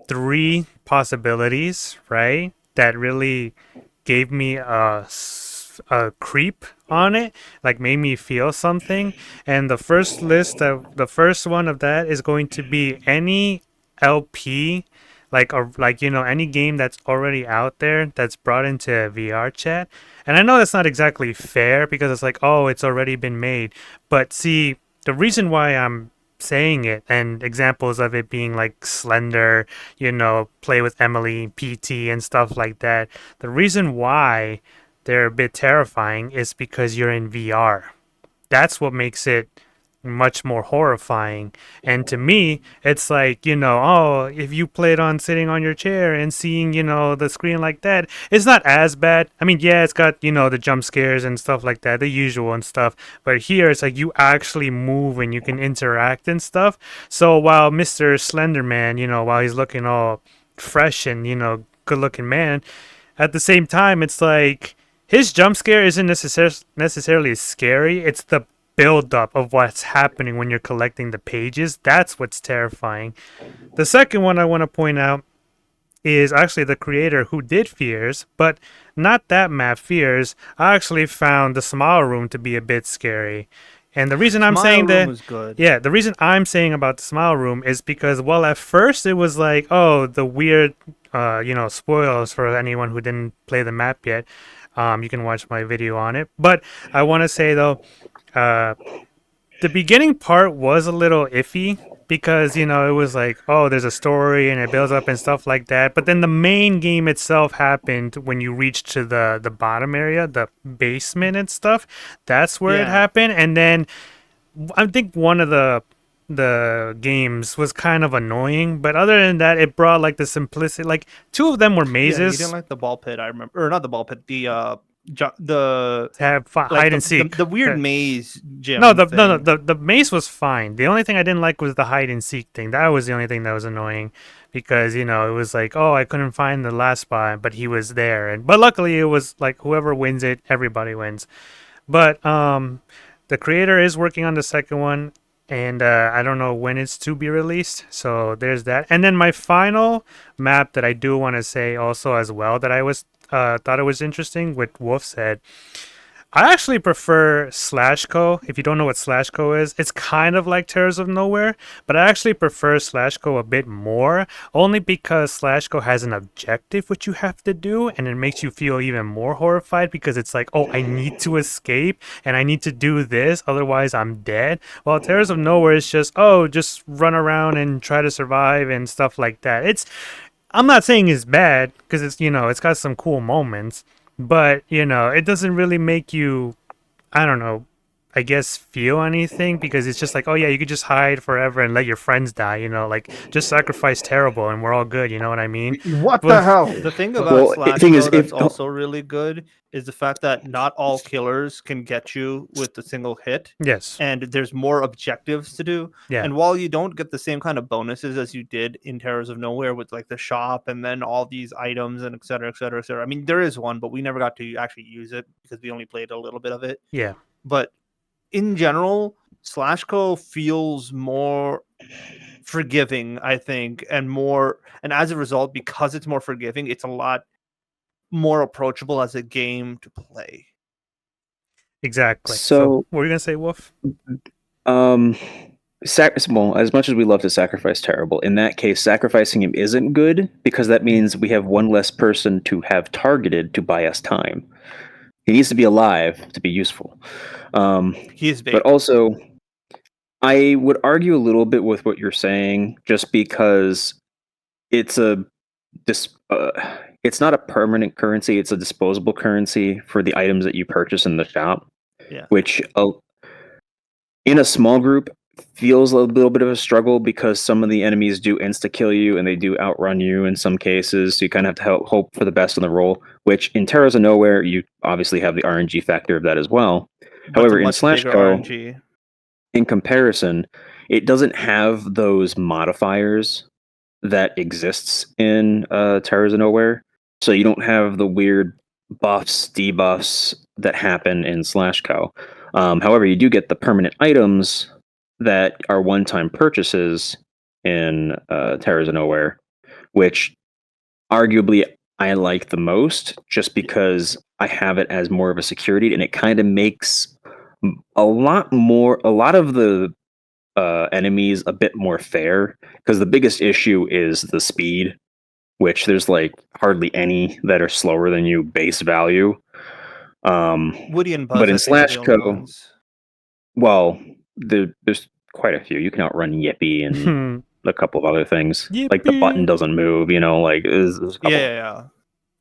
3 possibilities, right? That really gave me a creep on it, like made me feel something. And the first one of that is going to be any LP, like any game that's already out there that's brought into VRChat. And I know that's not exactly fair because it's like, oh, it's already been made. But see, the reason why I'm saying it and examples of it being like Slender, Play with Emily, PT, and stuff like that. The reason why they're a bit terrifying is because you're in VR. That's what makes it much more horrifying. And to me, it's like, oh, if you played on sitting on your chair and seeing, the screen like that, it's not as bad. I mean, yeah, it's got, the jump scares and stuff like that, the usual and stuff. But here, it's like you actually move and you can interact and stuff. So while Mr. Slenderman, while he's looking all fresh and, good looking man, at the same time, it's like his jump scare isn't necessarily scary. It's the build up of what's happening when you're collecting the pages. That's what's terrifying. The second one I want to point out is actually the creator who did Fears, but not that map Fears. I actually found the Smile Room to be a bit scary. And the reason I'm saying that, yeah, the reason I'm saying about the Smile Room is because, well, at first it was like, oh, the weird, spoilers for anyone who didn't play the map yet. You can watch my video on it. But I want to say, though, the beginning part was a little iffy because, it was like, oh, there's a story and it builds up and stuff like that. But then the main game itself happened when you reached to the bottom area, the basement and stuff. That's where it happened. And then I think one of the games was kind of annoying, but other than that, it brought like the simplicity. Like 2 of them were mazes. Yeah, you didn't like the ball pit, I remember, or not the ball pit, the hide and seek, the weird maze gym. No, the maze was fine. The only thing I didn't like was the hide and seek thing. That was the only thing that was annoying because it was like, oh, I couldn't find the last spot, but he was there. But luckily, it was like whoever wins it, everybody wins. But the creator is working on the second one. And I don't know when it's to be released. So there's that. And then my final map that I do want to say also as well that I was thought it was interesting with Wolf's Head. I actually prefer Slashco. If you don't know what Slashco is, it's kind of like Terrors of Nowhere, but I actually prefer Slashco a bit more, only because Slashco has an objective which you have to do, and it makes you feel even more horrified because it's like, oh, I need to escape and I need to do this, otherwise I'm dead. While Terrors of Nowhere is just, oh, just run around and try to survive and stuff like that. I'm not saying it's bad because it's got some cool moments, but it doesn't really make you, I don't know, I guess feel anything because it's just like, oh yeah, you could just hide forever and let your friends die, like just sacrifice terrible and we're all good, you know what I mean? What the But hell? The thing about Well, Slash thing is, that's if also really good is the fact that not all killers can get you with a single hit, yes, and there's more objectives to do. yeah, And while you don't get the same kind of bonuses as you did in Terrors of Nowhere with like the shop and then all these items and et cetera, et cetera, et cetera. I mean, there is one, but we never got to actually use it because we only played a little bit of it. yeah, But in general, Slashco feels more forgiving, I think, and as a result, because it's more forgiving, it's a lot more approachable as a game to play. exactly. So so what were you gonna say, Wolf? um, well, as much as we love to sacrifice terrible, in that case, sacrificing him isn't good because that means we have one less person to have targeted to buy us time. He needs to be alive to be useful. He is big. But also, I would argue a little bit with what you're saying, just because it's it's not a permanent currency; it's a disposable currency for the items that you purchase in the shop. Yeah. Which, in a small group, feels a little bit of a struggle because some of the enemies do insta kill you and they do outrun you in some cases. So you kind of have to hope for the best on the roll. Which in Terras of Nowhere, you obviously have the RNG factor of that as well. But However, it's a in much bigger Slashco, RNG. in comparison, it doesn't have those modifiers that exists in Terras of Nowhere. So you don't have the weird buffs, debuffs that happen in Slashco. However, you do get the permanent items that are one-time purchases in Terras of Nowhere, which arguably I like the most, just because I have it as more of a security, and it kind of makes a lot of the enemies a bit more fair, because the biggest issue is the speed, which there's like hardly any that are slower than you base value. Woody and Buzz, But in I think, are the only Slashco, ones. well, there's quite a few. You can outrun Yippee and a couple of other things. Like the button Yippee. doesn't move, like there's a couple. Yeah.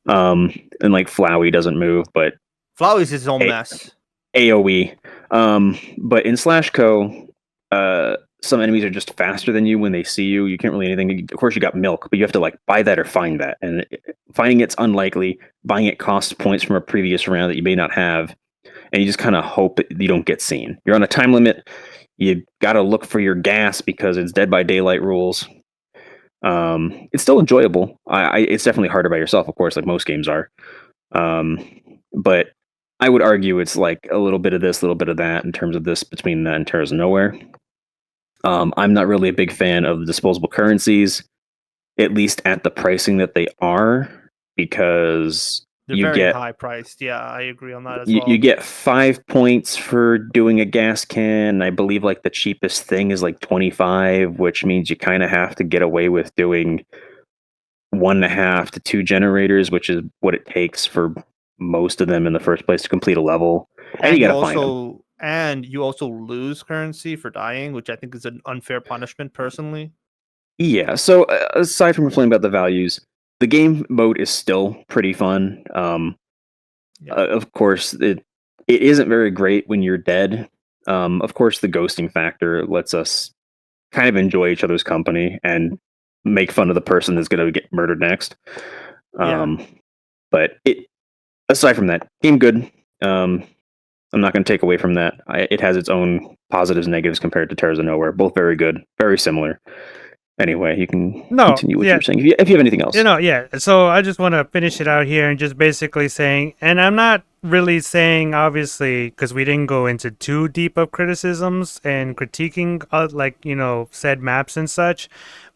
And like Flowey doesn't move, but Flowey's his own mess. AoE. But in Slashco, some enemies are just faster than you when they see you. You can't really anything. Of course, you got milk, but you have to like buy that or find that, and finding it's unlikely. Buying it costs points from a previous round that you may not have, and you just kind of hope that you don't get seen. You're on a time limit. You got to look for your gas because it's Dead by Daylight rules. It's still enjoyable. It's definitely harder by yourself, of course, like most games are. But I would argue it's like a little bit of this, a little bit of that in terms of this between that and Terras of Nowhere. I'm not really a big fan of the disposable currencies, at least at the pricing that they are, because They're you very get high priced. Yeah, I agree on that as well. you get 5 points for doing a gas can. I believe like the cheapest thing is like 25, which means you kind of have to get away with doing 1.5 to 2 generators, which is what it takes for most of them in the first place to complete a level. And you gotta find them. And you also lose currency for dying, which I think is an unfair punishment personally. Yeah, so aside from complaining about the values, the game mode is still pretty fun. Of course, it isn't very great when you're dead. Of course, the ghosting factor lets us kind of enjoy each other's company and make fun of the person that's going to get murdered next. But aside from that, game good. I'm not going to take away from that. It has its own positives and negatives compared to Terras of Nowhere. Both very good, very similar. Anyway, you can continue what you're saying if you have anything else. So I just want to finish it out here and just basically saying, and I'm not really saying, obviously, because we didn't go into too deep of criticisms and critiquing, said maps and such.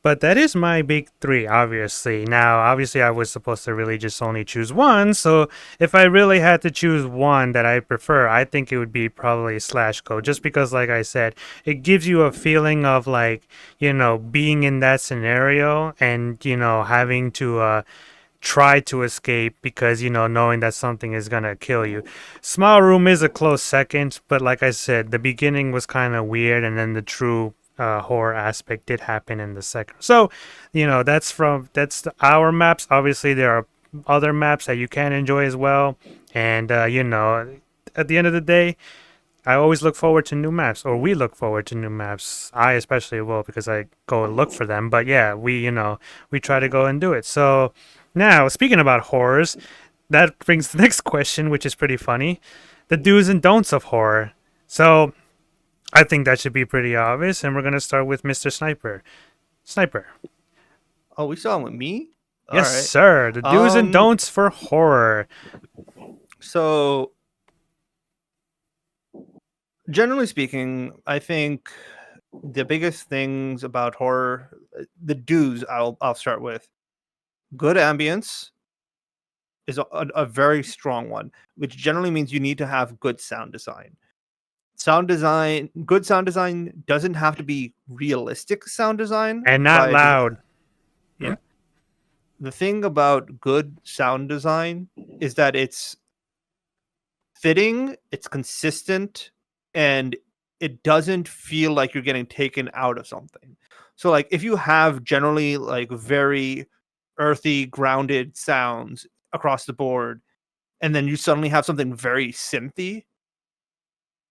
But that is my big three, obviously. Now, obviously, I was supposed to really just only choose one. So if I really had to choose one that I prefer, I think it would be probably Slash Go. Just because, like I said, it gives you a feeling of being in that scenario and, having to try to escape because knowing that something is gonna kill you. Small Room is a close second, but like I said, the beginning was kind of weird, and then the true horror aspect did happen in the second. So our maps. Obviously there are other maps that you can enjoy as well, and at the end of the day, I always look forward to new maps, or we look forward to new maps. I especially will because I go and look for them. But yeah, we try to go and do it. So now, speaking about horrors, that brings the next question, which is pretty funny: the do's and don'ts of horror. So I think that should be pretty obvious, and we're gonna start with Mr. Sniper. Sniper. Oh, we saw him with me? Yes, All right. sir. The do's and don'ts for horror. So, generally speaking, I think the biggest things about horror, the do's, I'll start with. Good ambience is a very strong one, which generally means you need to have good sound design. Good sound design doesn't have to be realistic sound design. And not loud. Yeah. The thing about good sound design is that it's fitting, it's consistent, and it doesn't feel like you're getting taken out of something. So like if you have generally like very earthy, grounded sounds across the board, and then you suddenly have something very synthy,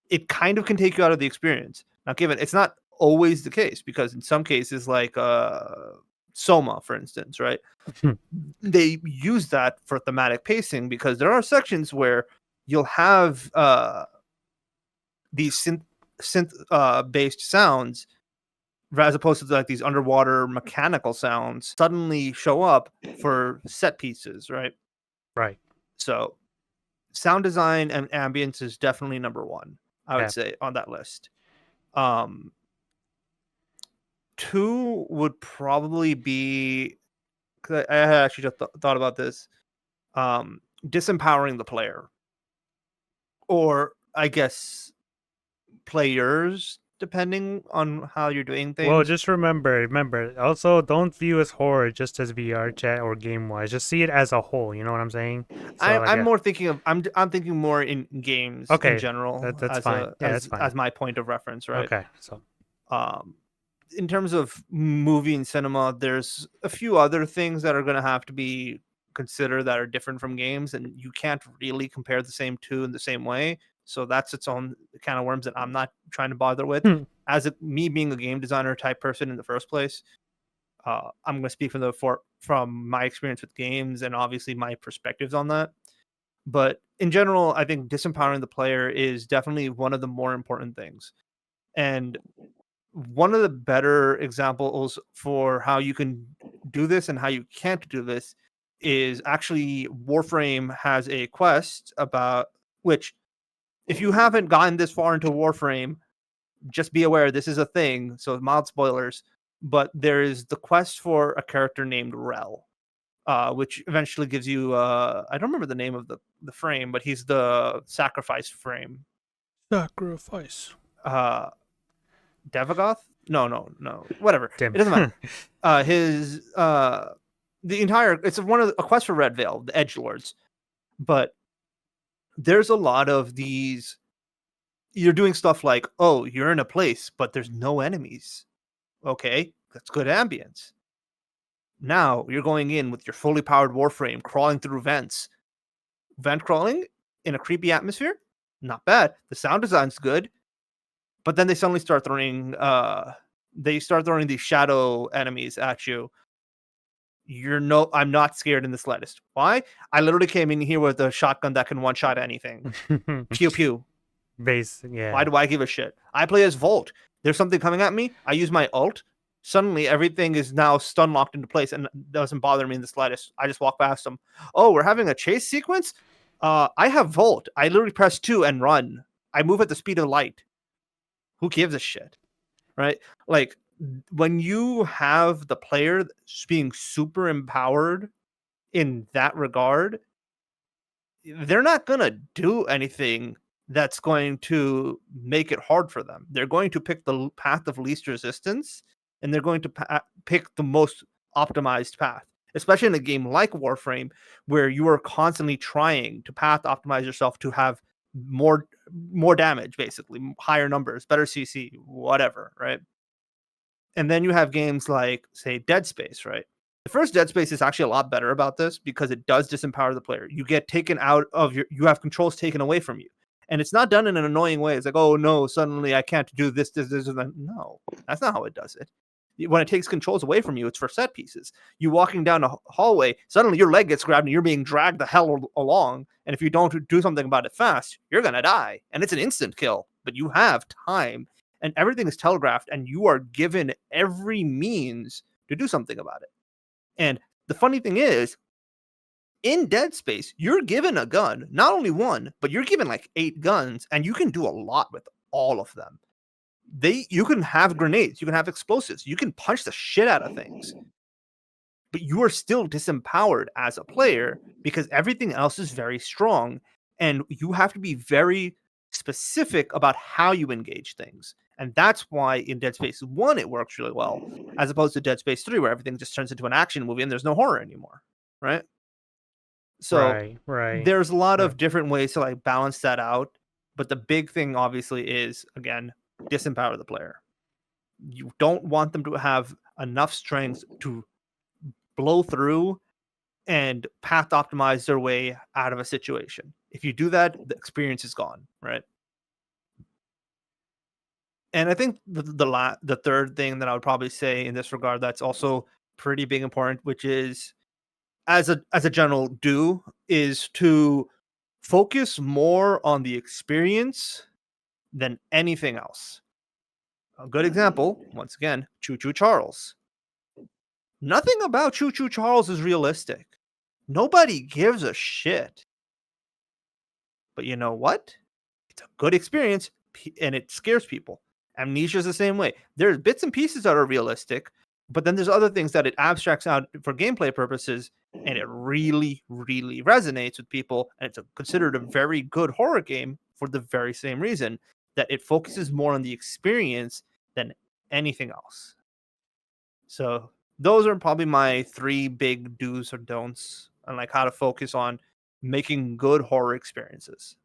it kind of can take you out of the experience. Now, given it's not always the case, because in some cases, like Soma, for instance, right? They use that for thematic pacing because there are sections where you'll have these synth based sounds as opposed to like these underwater mechanical sounds suddenly show up for set pieces, right? Right. So sound design and ambience is definitely number one, I would say, on that list. Two would probably be, cause I had actually just thought about this, disempowering the player, or I guess players, depending on how you're doing things. Well, just remember. Also, don't view as horror just as VRChat or game-wise. Just see it as a whole. You know what I'm saying? So, I'm more thinking of I'm thinking more in games in general. That's as fine. That's fine. As my point of reference, right? Okay, so in terms of movie and cinema, there's a few other things that are going to have to be considered that are different from games, and you can't really compare the same two in the same way. So that's its own kind of worms that I'm not trying to bother with. As me being a game designer type person in the first place, I'm going to speak from my experience with games and obviously my perspectives on that. But in general, I think disempowering the player is definitely one of the more important things. And one of the better examples for how you can do this and how you can't do this is actually Warframe has a quest about which, if you haven't gotten this far into Warframe, just be aware this is a thing. So mild spoilers, but there is the quest for a character named Rel, which eventually gives you I don't remember the name of the frame, but he's the sacrifice frame. Sacrifice. Devagoth? No. Whatever. Damn. It doesn't matter. His the entire it's a quest for Red Veil, the Edgelords. But there's a lot of these. You're doing stuff like, oh, you're in a place, but there's no enemies. Okay, that's good ambience. Now you're going in with your fully powered Warframe, crawling through vents. Vent crawling in a creepy atmosphere? Not bad. The sound design's good. But then they suddenly start throwing these shadow enemies at you. I'm not scared in the slightest. Why? I literally came in here with a shotgun that can one-shot anything. Pew pew. Yeah. Why do I give a shit? I play as Volt. There's something coming at me. I use my ult. Suddenly everything is now stun locked into place and doesn't bother me in the slightest. I just walk past them. Oh, we're having a chase sequence? I have Volt. I literally press 2 and run. I move at the speed of light. Who gives a shit, right? Like when you have the player being super empowered in that regard, they're not going to do anything that's going to make it hard for them. They're going to pick the path of least resistance, and they're going to pick the most optimized path, especially in a game like Warframe, where you are constantly trying to path optimize yourself to have more damage, basically higher numbers, better CC, whatever, right? And then you have games like, say, Dead Space, right? The first Dead Space is actually a lot better about this because it does disempower the player. You get taken out of you have controls taken away from you. And it's not done in an annoying way. It's like, oh no, suddenly I can't do this, and that. No, that's not how it does it. When it takes controls away from you, it's for set pieces. You walking down a hallway, suddenly your leg gets grabbed and you're being dragged the hell along. And if you don't do something about it fast, you're gonna die. And it's an instant kill, but you have time and everything is telegraphed and you are given every means to do something about it. And the funny thing is, in Dead Space, you're given a gun, not only one, but you're given like 8 guns, and you can do a lot with all of them. You can have grenades, you can have explosives, you can punch the shit out of things. But you are still disempowered as a player because everything else is very strong, and you have to be very specific about how you engage things. And that's why in Dead Space 1 it works really well, as opposed to Dead Space 3 where everything just turns into an action movie and there's no horror anymore, right? So Right. there's a lot Yeah. of different ways to like balance that out, but the big thing obviously is, again, disempower the player. You don't want them to have enough strength to blow through and path optimize their way out of a situation. If you do that, the experience is gone, right? And I think the third thing that I would probably say in this regard that's also pretty big important, which is as a general do, is to focus more on the experience than anything else. A good example, once again, Choo Choo Charles. Nothing about Choo Choo Charles is realistic. Nobody gives a shit. But you know what? It's a good experience and it scares people. Amnesia is the same way. There's bits and pieces that are realistic, but then there's other things that it abstracts out for gameplay purposes, and it really, really resonates with people. And it's considered a very good horror game for the very same reason that it focuses more on the experience than anything else. So those are probably my 3 big do's or don'ts on like how to focus on making good horror experiences.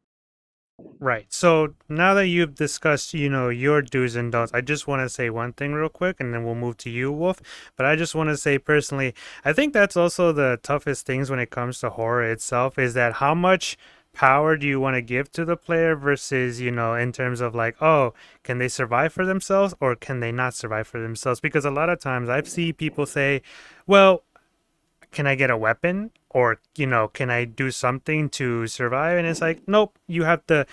Right. So now that you've discussed, your do's and don'ts, I just want to say one thing real quick and then we'll move to you, Wolf. But I just want to say personally, I think that's also the toughest things when it comes to horror itself is that how much power do you want to give to the player versus, in terms of like, oh, can they survive for themselves or can they not survive for themselves? Because a lot of times I've seen people say, well, can I get a weapon or can I do something to survive? And it's like, nope, you have to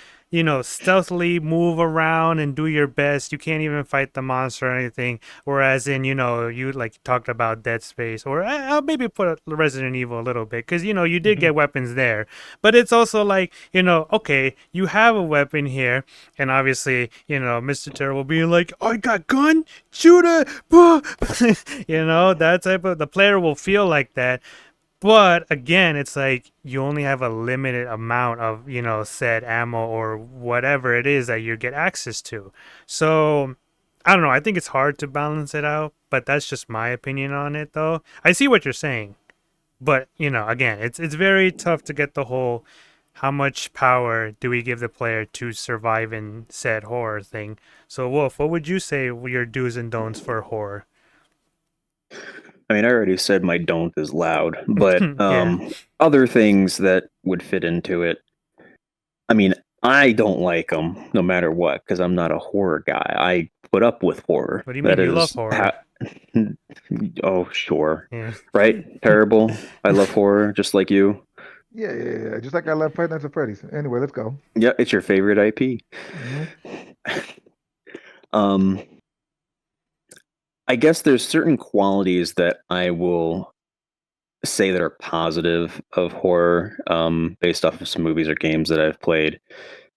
stealthily move around and do your best. You can't even fight the monster or anything. Whereas in you like talked about Dead Space, or I'll maybe put Resident Evil a little bit because you did get weapons there, but it's also like okay, you have a weapon here, and obviously Mr. Terrible being like, I got gun, shoot it. That type of, the player will feel like that. But again, it's like you only have a limited amount of, said ammo or whatever it is that you get access to. So I don't know. I think it's hard to balance it out, but that's just my opinion on it, though. I see what you're saying, but again, it's very tough to get the whole how much power do we give the player to survive in said horror thing. So Wolf, what would you say were your do's and don'ts for horror? I mean, I already said my don't is loud, but Yeah. other things that would fit into it. I mean, I don't like them no matter what because I'm not a horror guy. I put up with horror. What do you mean? You love horror. Oh, sure. Yeah. Right? Terrible. I love horror just like you. Yeah. Just like I love Five Nights at Freddy's. Anyway, let's go. Yeah, it's your favorite IP. Mhm. I guess there's certain qualities that I will say that are positive of horror, based off of some movies or games that I've played,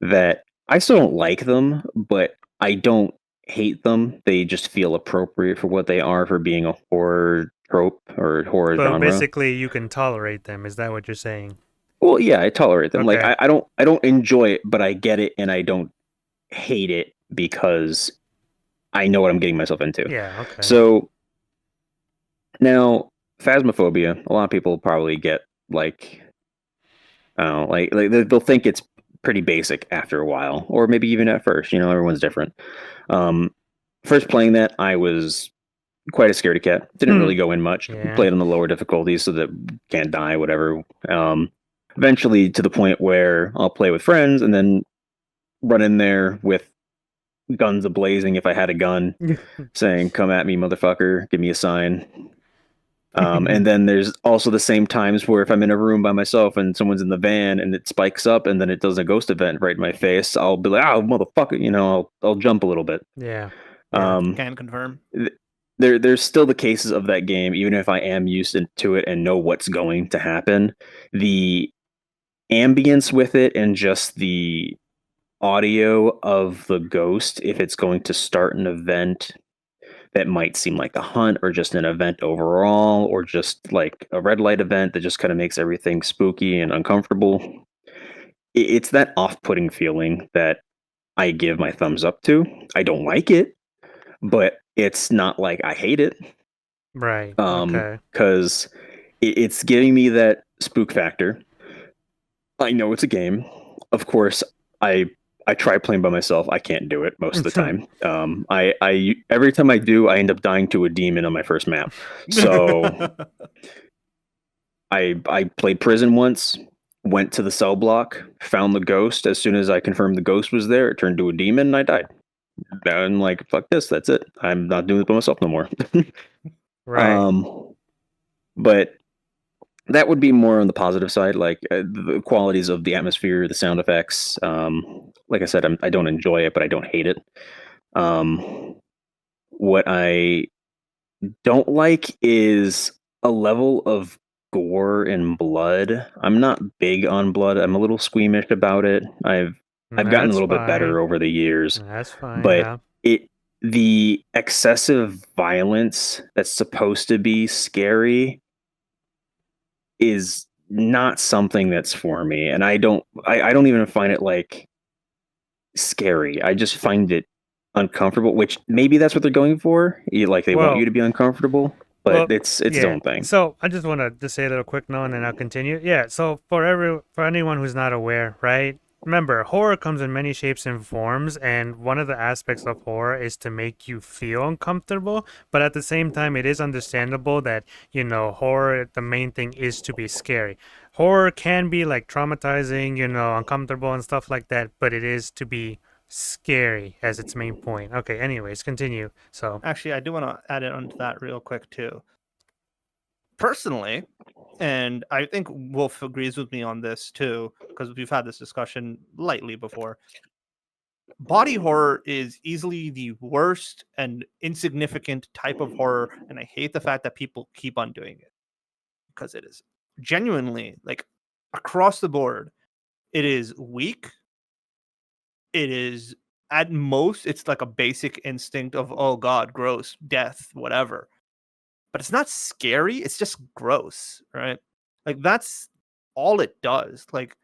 that I still don't like them, but I don't hate them. They just feel appropriate for what they are, for being a horror trope or horror So genre. basically, you can tolerate them. Is that what you're saying? Well, yeah, I tolerate them. Like Okay. I don't enjoy it, but I get it, and I don't hate it because I know what I'm getting myself into. Yeah. Okay. So now, Phasmophobia, a lot of people probably get like, I don't know, like they'll think it's pretty basic after a while, or maybe even at first. You know, everyone's different. Um, First playing that, I was quite a scaredy cat. Didn't really go in much. Yeah. Played on the lower difficulties so that can't die, whatever. Eventually, to the point where I'll play with friends and then run in there with guns ablazing if I had a gun, saying, "Come at me, motherfucker! Give me a sign." And then there's also the same times where if I'm in a room by myself and someone's in the van and it spikes up and then it does a ghost event right in my face, I'll be like, "Oh, motherfucker!" You know, I'll jump a little bit. Yeah. Can confirm. There's still the cases of that game, even if I am used to it and know what's going to happen. The ambience with it and just the audio of the ghost, if it's going to start an event that might seem like a hunt or just an event overall, or just like a red light event that just kind of makes everything spooky and uncomfortable. It's that off-putting feeling that I give my thumbs up to. I don't like it, but it's not like I hate it. Right. Okay. Because it's giving me that spook factor. I know it's a game. Of course, I try playing by myself. I can't do it most of the time. I every time I do, I end up dying to a demon on my first map. So I played prison once, went to the cell block, found the ghost. As soon as I confirmed the ghost was there, it turned to a demon and I died. I'm like, fuck this, that's it. I'm not doing it by myself no more. Right. But that would be more on the positive side, like the qualities of the atmosphere, the sound effects. Like I said, I don't enjoy it, but I don't hate it. What I don't like is a level of gore and blood. I'm not big on blood. I'm a little squeamish about it. I've gotten a That's little bit better fine. over the years, That's fine. but Yeah. the excessive violence that's supposed to be scary is not something that's for me, and I don't even find it like scary. I just find it uncomfortable, which maybe that's what they're going for. Like they want you Well, to be uncomfortable, but it's its yeah. own thing. So I just want to just say a little quick note, and then I'll continue. Yeah. So for anyone who's not aware, right? Remember, horror comes in many shapes and forms, and one of the aspects of horror is to make you feel uncomfortable. But at the same time, it is understandable that horror. The main thing is to be scary. Horror can be like traumatizing, uncomfortable and stuff like that, but it is to be scary as its main point. Okay. Anyways, continue. So. Actually, I do want to add it onto that real quick too. Personally, and I think Wolf agrees with me on this too, because we've had this discussion lightly before. Body horror is easily the worst and insignificant type of horror, and I hate the fact that people keep on doing it because it is genuinely, like, across the board, it is weak. It is, at most, it's like a basic instinct of, oh god, gross, death, whatever. But it's not scary, it's just gross, right? Like, that's all it does. Like,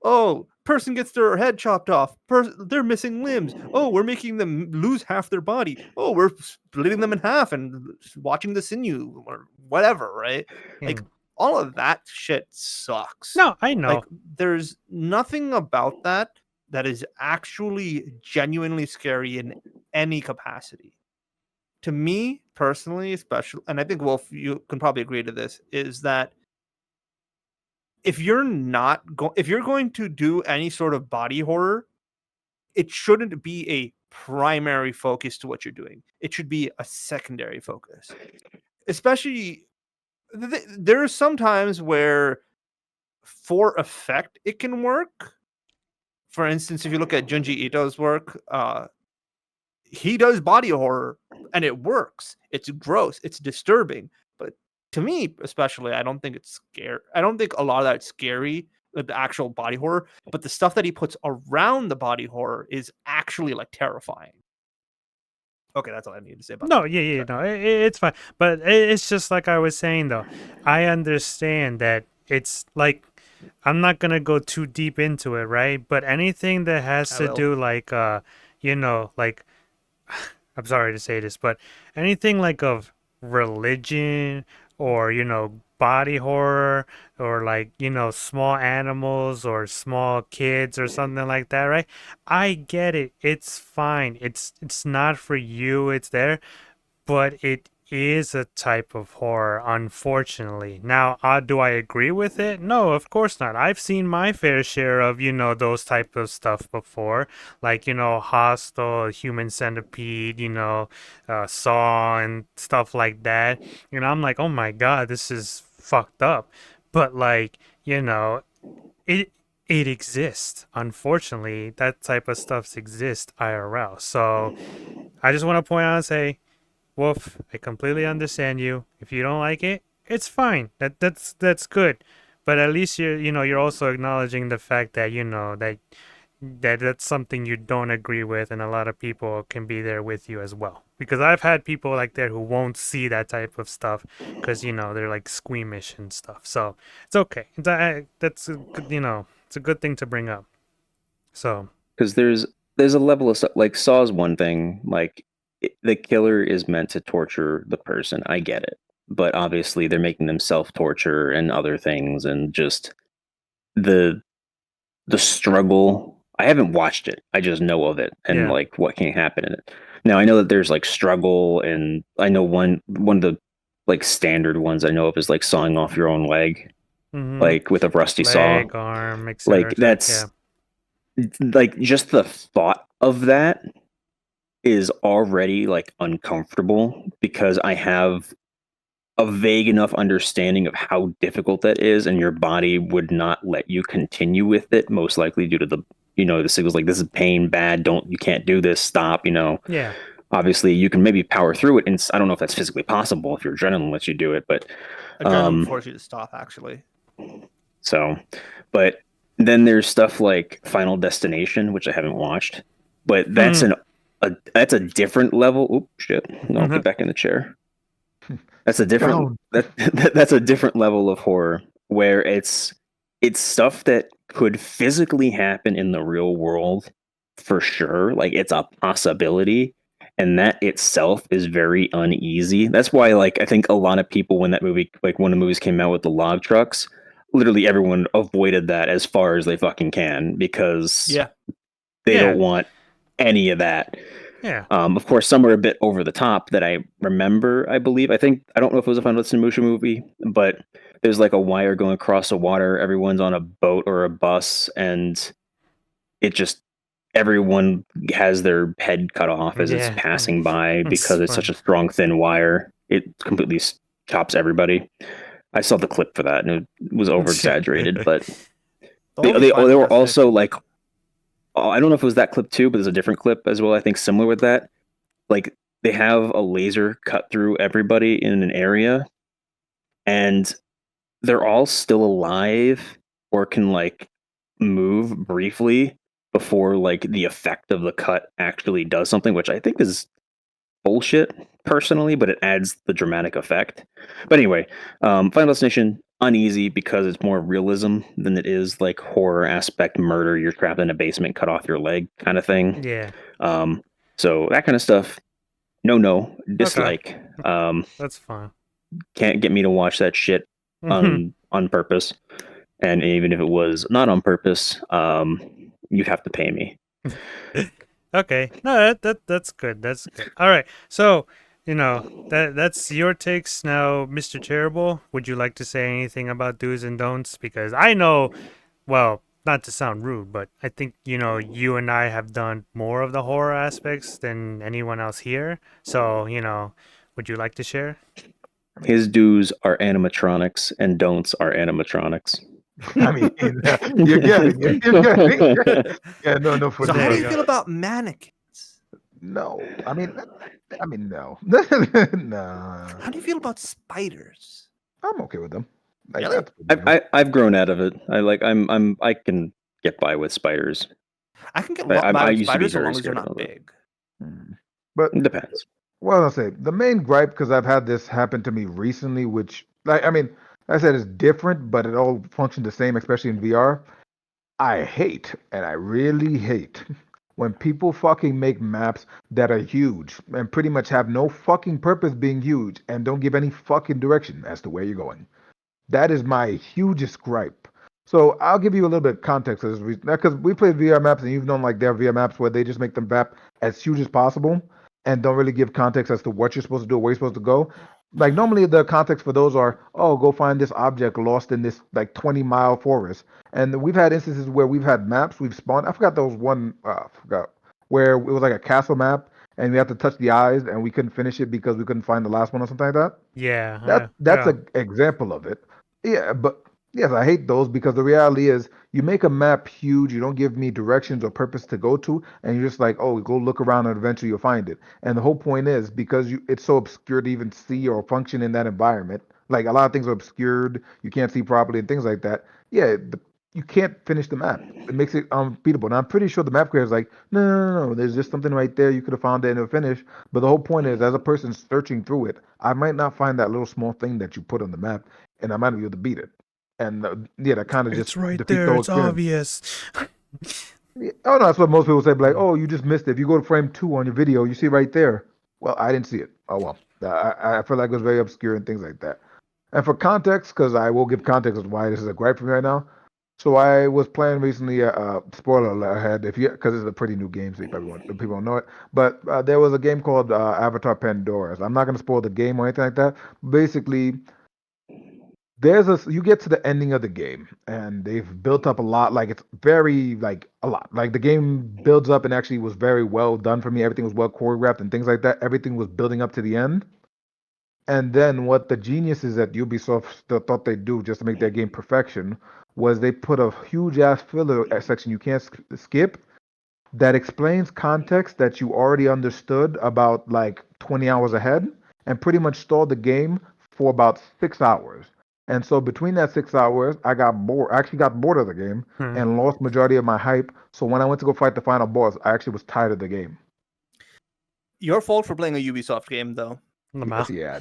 oh, person gets their head chopped off, they're missing limbs, oh, we're making them lose half their body, oh, we're splitting them in half and watching the sinew or whatever, right? Like, Hmm. all of that shit sucks. No, I Like, know. there's nothing about that that is actually genuinely scary in any capacity. To me personally, especially, and I think Wolf, you can probably agree to this, is that if you're going to do any sort of body horror, it shouldn't be a primary focus to what you're doing. It should be a secondary focus. Especially, there are some times where, for effect, it can work. For instance, if you look at Junji Ito's work, he does body horror and it works. It's gross, it's disturbing, but to me, especially, I don't think it's scary. I don't think a lot of that's scary, like the actual body horror, but the stuff that he puts around the body horror is actually like terrifying. Okay, that's all I need to say about No, that. yeah, Sorry. no, it's fine. But it's just like I was saying though. I understand that it's like I'm not gonna go too deep into it, right? But anything that has I to will. do like like I'm sorry to say this, but anything like of religion or, body horror or like, small animals or small kids or something like that, right? I get it. It's fine. It's not for you. It's there, but it is a type of horror, unfortunately. Now, do I agree with it? No, of course not. I've seen my fair share of, those type of stuff before, like, Hostel, Human Centipede, Saw and stuff like that. I'm like, oh my God, this is fucked up. But like, it it exists. Unfortunately, that type of stuff exists IRL. So I just want to point out and say, Wolf, I completely understand you. If you don't like it, it's fine. That's good. But at least you're also acknowledging the fact that that's something you don't agree with, and a lot of people can be there with you as well. Because I've had people like that who won't see that type of stuff because they're like squeamish and stuff. So it's okay. That's a good, it's a good thing to bring up. So Because there's a level of stuff like Saw's one thing. Like the killer is meant to torture the person. I get it, but obviously they're making them self torture and other things, and just the the struggle. I haven't watched it. I just know of it and yeah. like what can happen in it. Now I know that there's like struggle, and I know one of the like standard ones I know of is like sawing off your own leg, Mm-hmm. like with a rusty saw. Leg, arm, etc. Like Yeah. that's like just the thought of that is already like uncomfortable because I have a vague enough understanding of how difficult that is, and your body would not let you continue with it, most likely due to the signals like this is pain, bad, don't, you can't do this, stop. Yeah. Obviously you can maybe power through it, and I don't know if that's physically possible if your adrenaline lets you do it, but Adrenaline um, forces you to stop, actually. so, but then there's stuff like Final Destination, which I haven't watched, but that's a different level. Oop, shit! No, get back in the chair. That's a Sit different down. that's a different level of horror where it's stuff that could physically happen in the real world for sure. Like it's a possibility, and that itself is very uneasy. That's why like I think a lot of people when that movie like when the movies came out with the log trucks, literally everyone avoided that as far as they fucking can because Yeah. they Yeah. don't want any of that. Yeah. Of course, some are a bit over the top that I remember, I believe. I don't know if it was a Final Destination movie, but there's like a wire going across the water. Everyone's on a boat or a bus, and it just, everyone has their head cut off as it's Yeah. passing by It's because it's such fun. a strong, thin wire. It completely chops everybody. I saw the clip for that, and it was over exaggerated, but The they, movie's they, fine they with were that shit. also like, I don't know if it was that clip too, but there's a different clip as well, I think similar with that. Like they have a laser cut through everybody in an area, and they're all still alive or can like move briefly before like the effect of the cut actually does something, which I think is bullshit personally, but it adds the dramatic effect. But anyway, Final Destination uneasy because it's more realism than it is like horror aspect murder. You're trapped in a basement, cut off your leg kind of thing. Yeah. Um, so that kind of stuff. No, Okay. dislike. That's fine. Can't get me to watch that shit on purpose. And even if it was not on purpose, you'd have to pay me. Okay. No, that's good. That's good. All right. So, that's your takes now, Mr. Terrible. Would you like to say anything about do's and don'ts? Because I know, well, not to sound rude, but I think, you and I have done more of the horror aspects than anyone else here. So, would you like to share? His do's are animatronics and don'ts are animatronics. I mean, you're getting it. You're getting it. Yeah, no, for So how There do you you go. feel about mannequins? no. I mean, no. No. How do you feel about spiders? I'm okay with them. Like, Really? that's pretty new. I've grown out of it. I can get by with spiders. I can get I by with used to be spiders so very long as they're scared of not them. big. Mm. But It depends. well, I'll say the main gripe, because I've had this happen to me recently, which, like, I mean, like I said, it's different, but it all functions the same, especially in VR. I hate, and I really hate, when people fucking make maps that are huge and pretty much have no fucking purpose being huge and don't give any fucking direction as to where you're going. That is my hugest gripe. So I'll give you a little bit of context as because we played VR maps and you've known like there are VR maps where they just make them map as huge as possible and don't really give context as to what you're supposed to do, where you're supposed to go. Like normally the context for those are, oh, go find this object lost in this like 20-mile forest. And we've had instances where we've had maps we've spawned. I forgot there was one. I forgot where it was like a castle map and we had to touch the eyes and we couldn't finish it because we couldn't find the last one or something like that. Yeah, That's an example of it. Yeah, but yes, I hate those because the reality is you make a map huge, you don't give me directions or purpose to go to, and you're just like, oh, go look around and eventually you'll find it. And the whole point is because it's so obscure to even see or function in that environment. Like a lot of things are obscured, you can't see properly and things like that. Yeah, you can't finish the map. It makes it unbeatable. And I'm pretty sure the map creator is like, no. There's just something right there. You could have found it and it'll finish. But the whole point is, as a person searching through it, I might not find that little small thing that you put on the map, and I might not be able to beat it. And yeah, that kind of just it's right defeats the there. whole It's experience. obvious. Yeah, oh no, that's what most people say. Like, oh, you just missed it. If you go to frame 2 on your video, you see it right there. Well, I didn't see it. Oh well, I feel like it was very obscure and things like that. And for context, because I will give context of why this is a gripe for me right now. So I was playing recently. Spoiler alert ahead, if you because it's a pretty new game, so you probably won't, people don't know it. But there was a game called Avatar Pandora's. I'm not going to spoil the game or anything like that. Basically, you get to the ending of the game, and they've built up a lot. Like it's very like a lot. Like the game builds up and actually was very well done for me. Everything was well choreographed and things like that. Everything was building up to the end. And then what the geniuses at Ubisoft still thought they'd do just to make their game perfection was they put a huge ass filler section you can't skip that explains context that you already understood about like 20 hours ahead and pretty much stalled the game for about 6 hours. And so between that 6 hours, I got bored. I actually got bored of the game and lost majority of my hype. So when I went to go fight the final boss, I actually was tired of the game. Your fault for playing a Ubisoft game, though. Yes, yeah.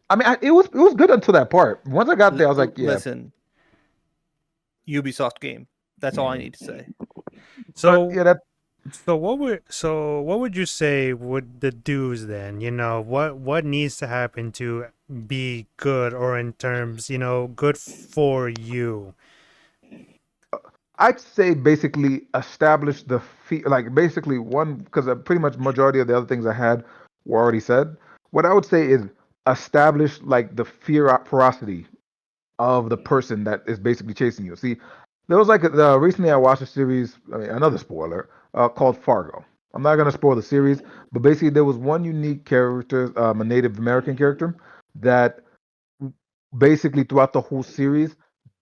I mean, it was good until that part. Once I got there, I was like, yeah. Listen, Ubisoft game. That's all I need to say. So but, yeah, what would you say would the do's then? You know, what needs to happen to be good, or in terms, you know, good for you? I'd say basically establish the like basically one because pretty much majority of the other things I had were already said. What I would say is establish like the ferocity of the person that is basically chasing you. See, there was like recently I watched a series, another spoiler, called Fargo. I'm not gonna spoil the series, but basically there was one unique character, a Native American character, that basically throughout the whole series,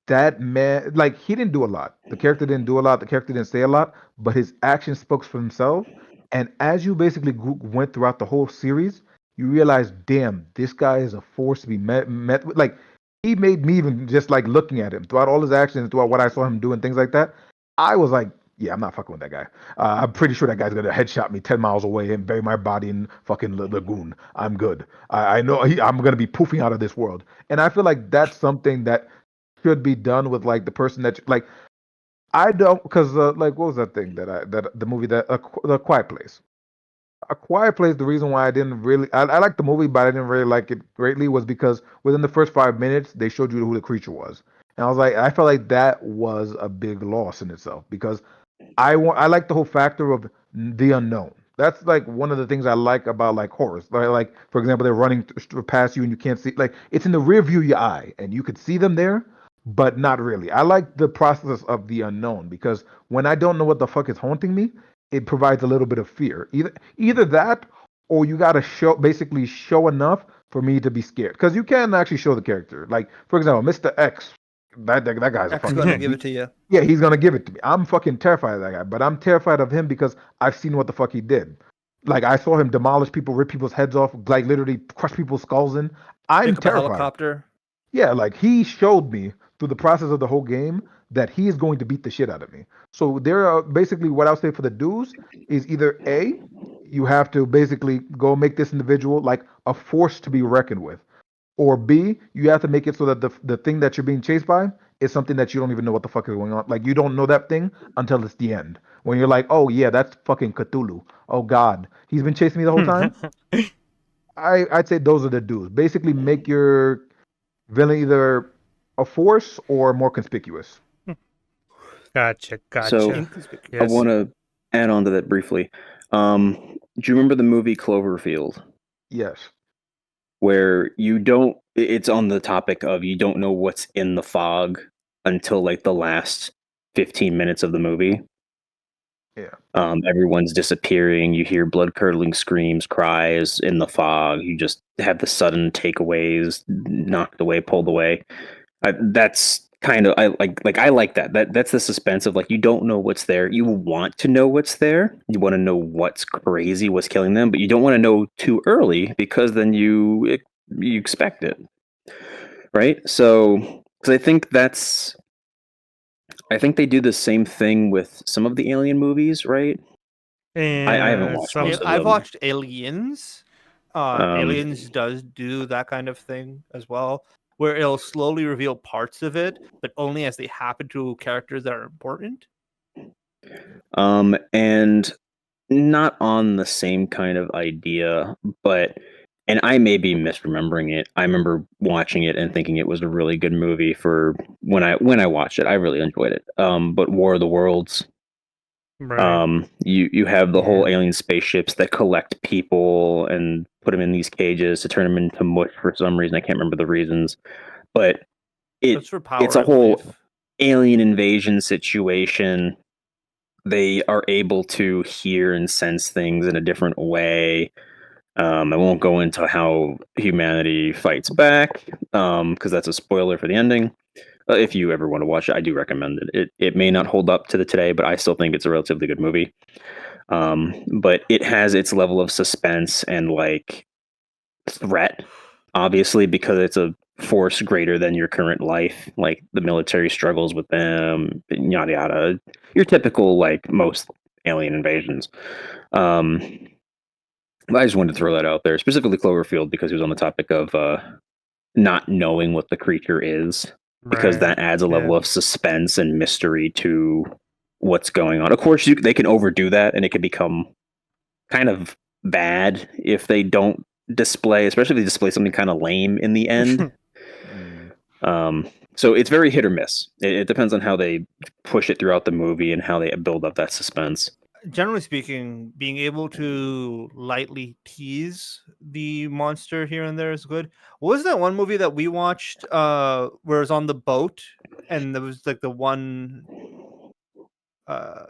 that man, like he didn't do a lot. The character didn't do a lot. The character didn't say a lot, but his actions spoke for himself. And as you basically went throughout the whole series, you realize, damn, this guy is a force to be met with. Like he made me even just like looking at him throughout all his actions, throughout what I saw him do and things like that. I was like, yeah, I'm not fucking with that guy. I'm pretty sure that guy's gonna headshot me 10 miles away and bury my body in fucking lagoon. I'm good. I know I'm gonna be poofing out of this world. And I feel like that's something that should be done with like the person that like I don't because like what was that thing that the movie that the Quiet Place. A Quiet Place. The reason why I didn't really I liked the movie, but I didn't really like it greatly was because within the first 5 minutes they showed you who the creature was, and I felt like that was a big loss in itself because I like the whole factor of the unknown. That's like one of the things I like about like horrors. Like for example, they're running past you and you can't see. Like it's in the rear view of your eye, and you could see them there, but not really. I like the process of the unknown because when I don't know what the fuck is haunting me, it provides a little bit of fear. Either that, or you gotta basically show enough for me to be scared. Because you can actually show the character. Like for example, Mr. X. That guy's a X fucking. gonna give it to you. Yeah, he's gonna give it to me. I'm fucking terrified of that guy, but I'm terrified of him because I've seen what the fuck he did. Like I saw him demolish people, rip people's heads off, like literally crush people's skulls in. I'm Pick up a terrified. helicopter. Yeah, like he showed me through the process of the whole game that he is going to beat the shit out of me. So there are basically what I'll say for the dues is either A, you have to basically go make this individual like a force to be reckoned with. Or B, you have to make it so that the thing that you're being chased by is something that you don't even know what the fuck is going on. Like you don't know that thing until it's the end. When you're like, oh yeah, that's fucking Cthulhu. Oh God, he's been chasing me the whole time. I'd say those are the dues. Basically, make your villain either a force or more conspicuous. Gotcha, So gotcha. Inconspicuous. I Yes. want to add on to that briefly. Do you remember the movie Cloverfield, Yes. where you don't? It's on the topic of you don't know what's in the fog until like the last 15 minutes of the movie. Yeah. Everyone's disappearing. You hear blood curdling screams, cries in the fog. You just have the sudden takeaways, knocked away, pulled away. That's kind of I like that. That's the suspense of like you don't know what's there. You want to know what's there. You want to know what's crazy, what's killing them, but you don't want to know too early because then you expect it, right? So because I think they do the same thing with some of the Alien movies, right? I haven't And watched some most of I've them. watched Aliens. Um, Aliens does do that kind of thing as well, where it'll slowly reveal parts of it, but only as they happen to characters that are important. and not on the same kind of idea, but and I may be misremembering it. I remember watching it and thinking it was a really good movie for when I watched it. I really enjoyed it. But War of the Worlds, right. you have the whole Yeah. alien spaceships that collect people and put them in these cages to turn them into mush for some reason. I can't remember the reasons, but That's for it's power, a I believe. whole alien invasion situation. They are able to hear and sense things in a different way. I won't go into how humanity fights back because that's a spoiler for the ending. If you ever want to watch it, I do recommend it. It may not hold up to the today, but I still think it's a relatively good movie. But it has its level of suspense and like threat, obviously, because it's a force greater than your current life. Like the military struggles with them, yada yada. Your typical like most alien invasions. Um, I just wanted to throw that out there, specifically Cloverfield, because he was on the topic of not knowing what the creature is, because Right. that adds a Yeah. level of suspense and mystery to what's going on. Of course, they can overdo that, and it can become kind of bad if they don't display, especially if they display something kind of lame in the end. Mm. So it's very hit or miss. It depends on how they push it throughout the movie and how they build up that suspense. Generally speaking, being able to lightly tease the monster here and there is good. What was that one movie that we watched where it was on the boat and there was like the one uh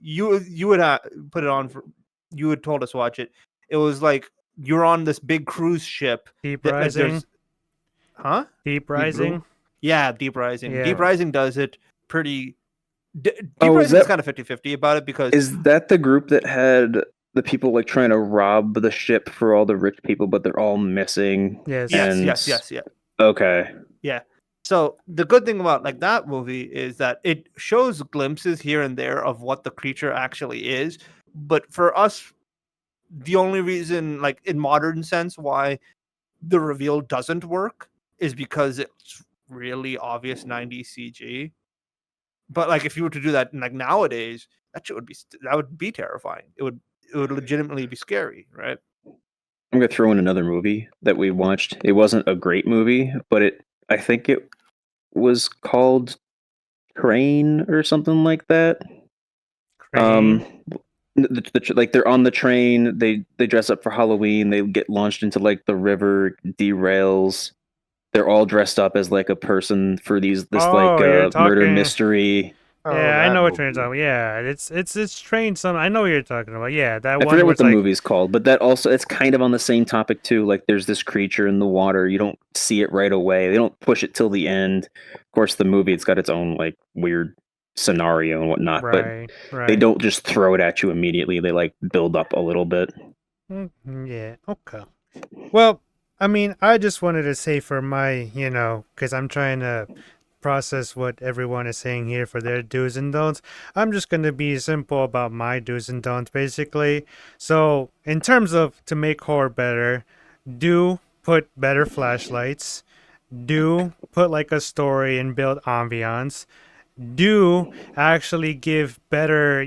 you would put it on for you had told us to watch it. It was like you're on this big cruise ship Deep that like Rising. there's huh? Deep Deep Blue. Rising. Yeah, Deep Rising. Deep Yeah. Rising does it pretty Deep Oh, Rising is kind of 50-50 about it because is that the group that had the people like trying to rob the ship for all the rich people, but they're all missing? Yes. yes, And yes, yes, yeah. okay, Yeah. So the good thing about like that movie is that it shows glimpses here and there of what the creature actually is. But for us, the only reason, like in modern sense, why the reveal doesn't work is because it's really obvious 90s CG. But like if you were to do that like nowadays, that would be terrifying. It would legitimately be scary, right? I'm gonna throw in another movie that we watched. It wasn't a great movie, but I think it was called Train or something like that. Crane. Like they're on the train, they dress up for Halloween, they get launched into like the river, derails. They're all dressed up as like a person for this like Oh, you're murder talking. mystery. Oh, Yeah, I that know what train's movie. on. Yeah, it's train. Some I know what you're talking about. Yeah, that I one forget where what it's the like movie's called, but that also it's kind of on the same topic too. Like there's this creature in the water, you don't see it right away. They don't push it till the end. Of course, the movie it's got its own like weird scenario and whatnot, but right, they right. don't just throw it at you immediately. They like build up a little bit. Yeah. Okay. Well, I mean, I just wanted to say for my, because I'm trying to process what everyone is saying here for their do's and don'ts. I'm just going to be simple about my do's and don'ts, basically. So, in terms of to make horror better, do put better flashlights, do put like a story and build ambiance, do actually give better,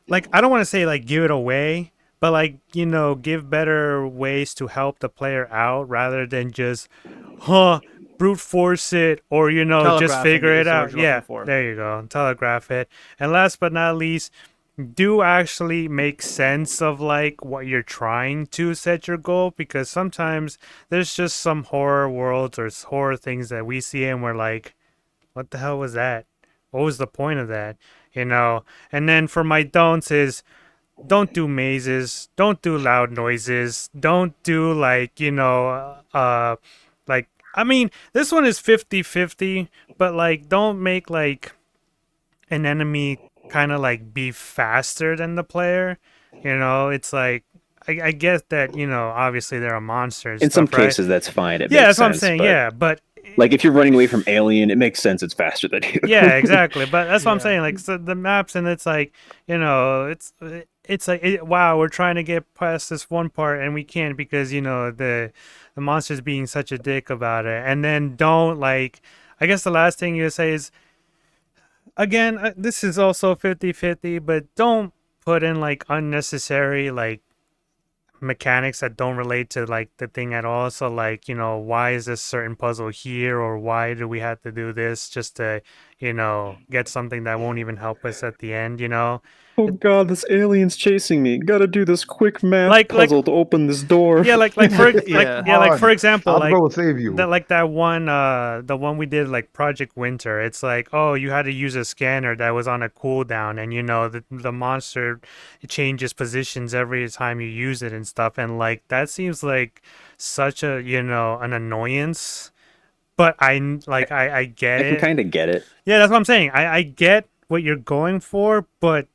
like I don't want to say like give it away, but like, give better ways to help the player out rather than just brute force it or just Telegraphing figure is it the word out. you're looking Yeah, for. there you go. Telegraph it. And last but not least, do actually make sense of like what you're trying to set your goal, because sometimes there's just some horror worlds or horror things that we see and we're like, what the hell was that? What was the point of that? And then for my don'ts is, don't do mazes, don't do loud noises, don't do like, like, I mean, this one is 50-50, but like, don't make like an enemy kind of like be faster than the player. It's like, I guess that, obviously there are monsters In and some stuff, right? cases, that's fine. It Yeah, makes that's what I'm sense. saying. But Yeah, but like if you're running away from Alien, it makes sense. It's faster than you. yeah, exactly. But that's what I'm Yeah. saying. Like, so the maps, and it's like, it's like, wow, we're trying to get past this one part and we can't because the monster's being such a dick about it. And then don't like, I guess the last thing you say is, again, this is also 50-50, but don't put in like unnecessary like mechanics that don't relate to like the thing at all. So like, why is this certain puzzle here, or why do we have to do this just to, get something that won't even help us at the end. Oh god, this alien's chasing me. Gotta do this quick math Like puzzle to open this door. yeah, like for Yeah. like for Come on, example, I'll like go save you. that one the one we did like Project Winter. It's like, oh, you had to use a scanner that was on a cooldown, and the monster changes positions every time you use it and stuff, and like that seems like such a an annoyance. But I get I can it. kind of get it. Yeah, that's what I'm saying. I get what you're going for, but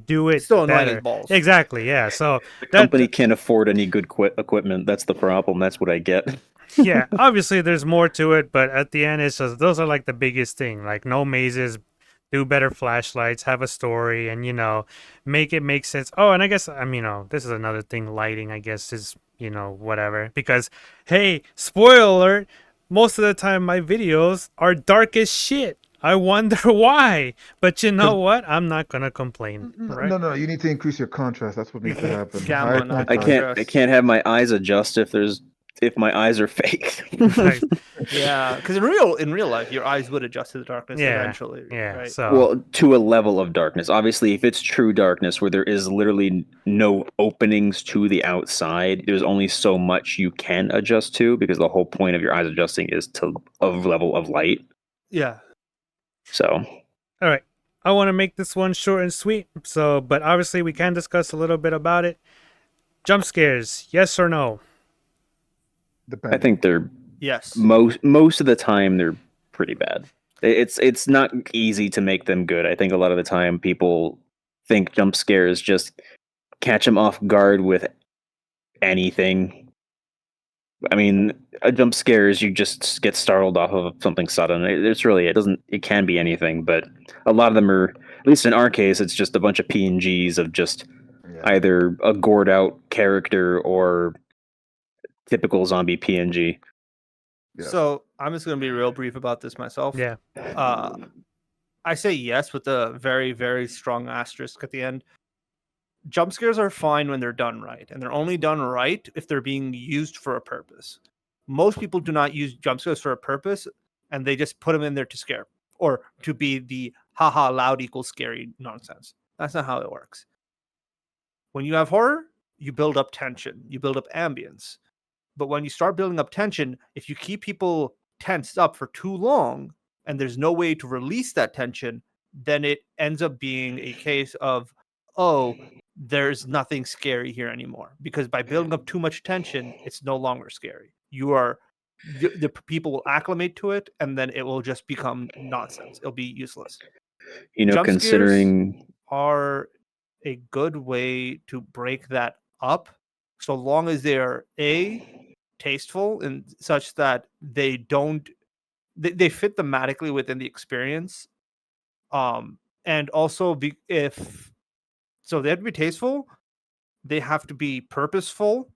do it Still annoying as better. balls. Exactly. Yeah. So The company can't afford any good equipment. That's the problem. That's what I get. yeah, obviously there's more to it, but at the end it's just those are like the biggest thing. Like no mazes, do better flashlights, have a story, and make it make sense. Oh, and I guess this is another thing. Lighting, I guess, is whatever, because hey, spoiler alert, most of the time my videos are dark as shit. I wonder why, but you know 'Cause- what? I'm not gonna complain, right? No. You need to increase your contrast. That's what needs to happen. Gamma, Higher not I contrast. can't have my eyes adjust if my eyes are fake. Right. Yeah, because in real life, your eyes would adjust to the darkness Yeah, eventually. yeah. Right? So Well, to a level of darkness. Obviously, if it's true darkness where there is literally no openings to the outside, there's only so much you can adjust to, because the whole point of your eyes adjusting is to a level of light. Yeah. So all right. I want to make this one short and sweet. So, but obviously we can discuss a little bit about it. Jump scares, yes or no? Depends. I think they're Yes. most of the time they're pretty bad. It's not easy to make them good. I think a lot of the time people think jump scares just catch them off guard with anything. I mean, a jump scare is you just get startled off of something sudden. It can be anything, but a lot of them are, at least in our case, it's just a bunch of PNGs of just Yeah. either a gored out character or typical zombie PNG. Yeah. So I'm just going to be real brief about this myself. Yeah. I say yes with a very, very strong asterisk at the end. Jump scares are fine when they're done right, and they're only done right if they're being used for a purpose. Most people do not use jump scares for a purpose, and they just put them in there to scare or to be the haha loud equals scary nonsense. That's not how it works. When you have horror, you build up tension, you build up ambience. But when you start building up tension, if you keep people tensed up for too long and there's no way to release that tension, then it ends up being a case of, oh, there's nothing scary here anymore. Because by building up too much tension, it's no longer scary. The people will acclimate to it, and then it will just become nonsense. It'll be useless. Jump scares Considering are a good way to break that up, so long as they are tasteful and such that they don't they fit thematically within the experience. And also if so they have to be tasteful, they have to be purposeful,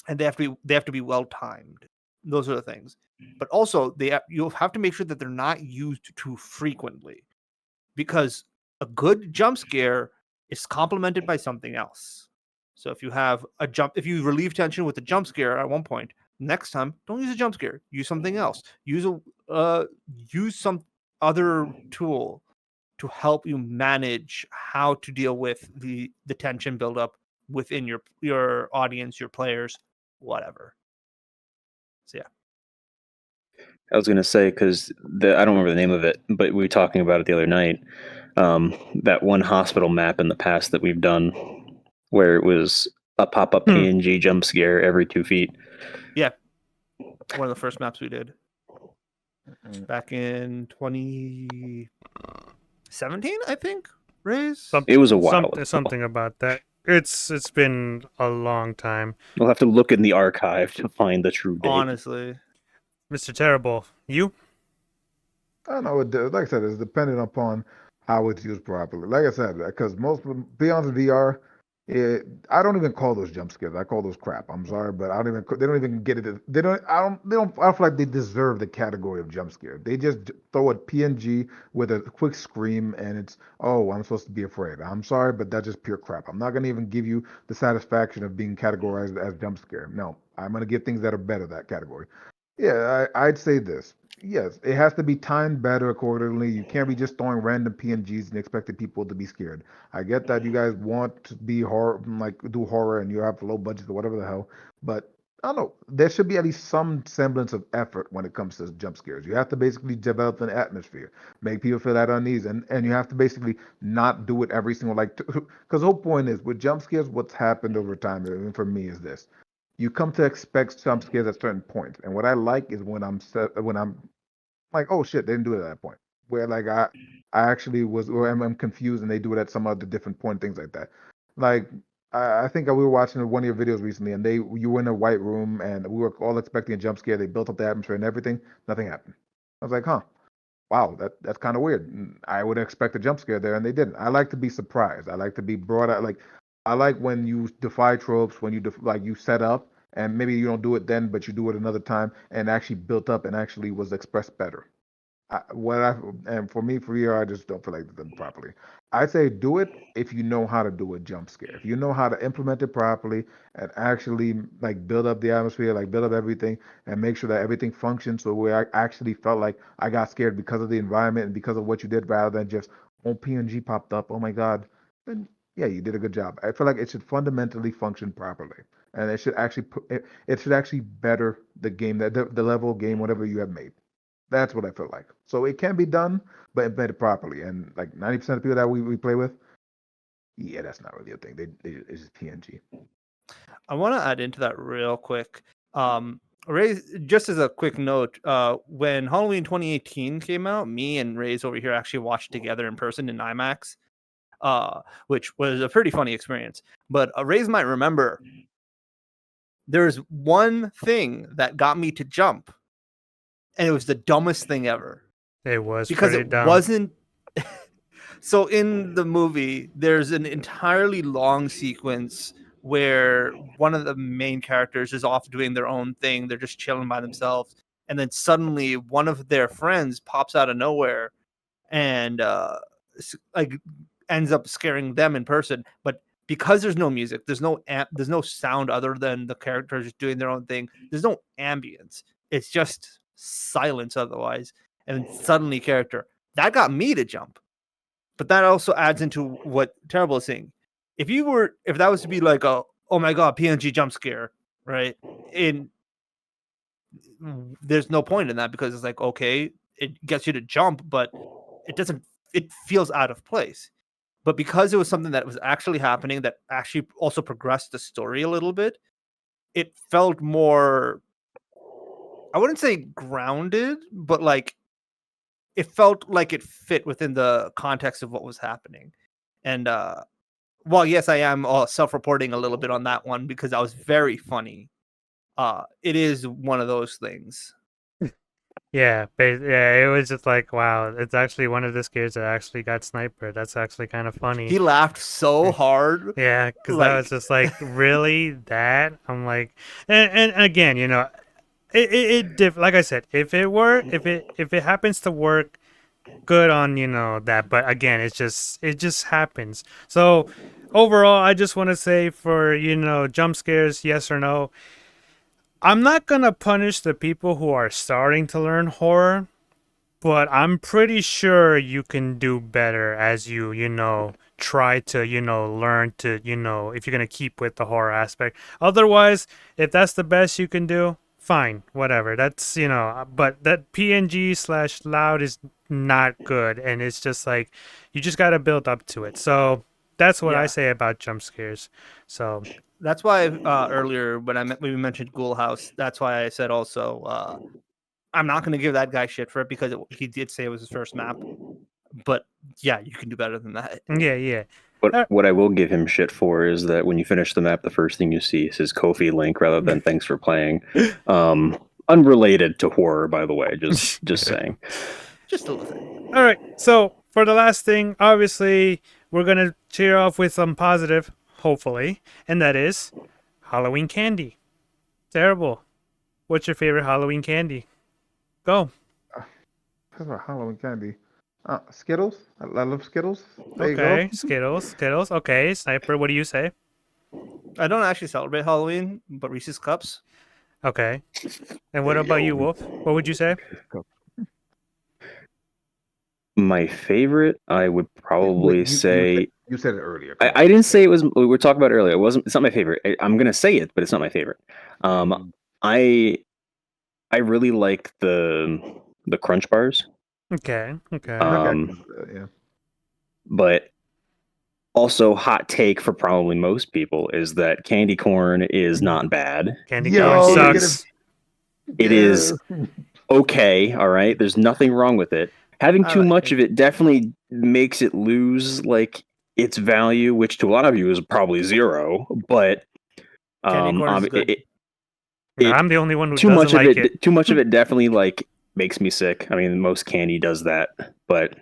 and they have to be well timed. Those are the things. But also you'll have to make sure that they're not used too frequently, because a good jump scare is complemented by something else. So if you relieve tension with a jump scare at one point, next time don't use a jump scare. Use something else. Use some other tool to help you manage how to deal with the tension buildup within your audience, your players, whatever. So yeah. I was gonna say, because I don't remember the name of it, but we were talking about it the other night. That one hospital map in the past that we've done, where it was a pop-up PNG jump scare every 2 feet. Yeah, one of the first maps we did back in 2017, I think. Raise. It was a while. Something about that. It's been a long time. We'll have to look in the archive to find the true date. Honestly, Mr. Terrible, you? I don't know. Like I said, it's dependent upon how it's used properly. Like I said, because beyond VR, I don't even call those jump scares. I call those crap. I'm sorry, but they don't even get it. They don't. I don't feel like they deserve the category of jump scare. They just throw a PNG with a quick scream, and it's, oh, I'm supposed to be afraid. I'm sorry, but that's just pure crap. I'm not gonna even give you the satisfaction of being categorized as jump scare. No, I'm gonna give things that are better that category. Yeah, I'd say this. Yes, it has to be timed better accordingly. You can't be just throwing random PNGs and expecting people to be scared. I get that you guys want to be horror, like do horror, and you have low budgets or whatever the hell, but I don't know. There should be at least some semblance of effort when it comes to jump scares. You have to basically develop an atmosphere, make people feel that unease, and you have to basically not do it every single because the whole point is with jump scares, what's happened over time, and for me is this: you come to expect jump scares at certain points. And what I like is when I'm like, oh shit, they didn't do it at that point. Where like I actually was, or I'm confused, and they do it at some other different point, things like that. Like I think we were watching one of your videos recently, and you were in a white room, and we were all expecting a jump scare. They built up the atmosphere and everything. Nothing happened. I was like, huh. Wow, that's kind of weird. I would expect a jump scare there, and they didn't. I like to be surprised. I like to be brought out. Like I like when you defy tropes, when you set up, and maybe you don't do it then, but you do it another time, and actually built up and actually was expressed better. And for me, for VR, I just don't feel like it's done properly. I'd say do it if you know how to do a jump scare. If you know how to implement it properly and actually like build up the atmosphere, like build up everything, and make sure that everything functions. So where I actually felt like I got scared because of the environment and because of what you did, rather than just, oh, PNG popped up, oh my god. Then yeah, you did a good job. I feel like it should fundamentally function properly, and it should actually it should actually better the game, the level of game, whatever you have made. That's what I feel like. So it can be done, but implemented properly. And like 90% of people that we play with, yeah, that's not really a thing. It's just PNG. I want to add into that real quick. Ray, just as a quick note, when Halloween 2018 came out, me and Ray's over here actually watched together in person in IMAX, which was a pretty funny experience. But Ray's might remember there's one thing that got me to jump, and it was the dumbest thing ever. It was because pretty it dumb. wasn't. So in the movie, there's an entirely long sequence where one of the main characters is off doing their own thing. They're just chilling by themselves, and then suddenly one of their friends pops out of nowhere and like ends up scaring them in person. But because there's no music, there's no sound other than the characters just doing their own thing. There's no ambience. It's just silence otherwise. And then suddenly character. That got me to jump. But that also adds into what Terrible is saying. If that was to be like a, oh my god, PNG jump scare, right? There's no point in that, because it's like, okay, it gets you to jump, but it feels out of place. But because it was something that was actually happening, that actually also progressed the story a little bit, it felt more, I wouldn't say grounded, but like it felt like it fit within the context of what was happening. And while yes, I am self-reporting a little bit on that one because that was very funny. it is one of those things. Yeah, yeah, it was just like, wow, it's actually one of the scares that actually got sniper. That's actually kind of funny. He laughed so hard. Yeah, because that was just like, really that? I'm like, and again, like I said, if it happens to work, good on that. But again, it just happens. So overall, I just want to say for jump scares, yes or no. I'm not gonna punish the people who are starting to learn horror, but I'm pretty sure you can do better as you try to, learn to, if you're going to keep with the horror aspect. Otherwise, if that's the best you can do, fine, whatever. That's, but that PNG/loud is not good. And it's just like, you just got to build up to it. So that's what I say about jump scares. So that's why earlier when we mentioned Ghoul House, that's why I said also, I'm not going to give that guy shit for it because he did say it was his first map. But yeah, you can do better than that. Yeah. But what I will give him shit for is that when you finish the map, the first thing you see is his Ko-fi link rather than thanks for playing. Unrelated to horror, by the way. Just saying. Just a little thing. All right. So for the last thing, obviously, we're going to cheer off with some positive, hopefully, and that is Halloween candy. Terrible. What's your favorite Halloween candy? Go. That's about Halloween candy. Skittles. I love Skittles. There Okay, you Skittles. Okay, Sniper, what do you say? I don't actually celebrate Halloween, but Reese's Cups. Okay. And what about you, Wolf? What would you say? My favorite, I would probably say. You said it earlier. I didn't say it was. We were talking about it earlier. It's not my favorite. I'm gonna say it, but it's not my favorite. I really like the Crunch bars. Okay. Yeah. But also, hot take for probably most people is that candy corn is not bad. Candy corn sucks. It is okay. All right. There's nothing wrong with it. Having too much of it definitely makes it lose like its value, which to a lot of you is probably zero. But candy corn is good. I'm the only one who doesn't like it. Too much of it definitely like makes me sick. I mean, most candy does that, but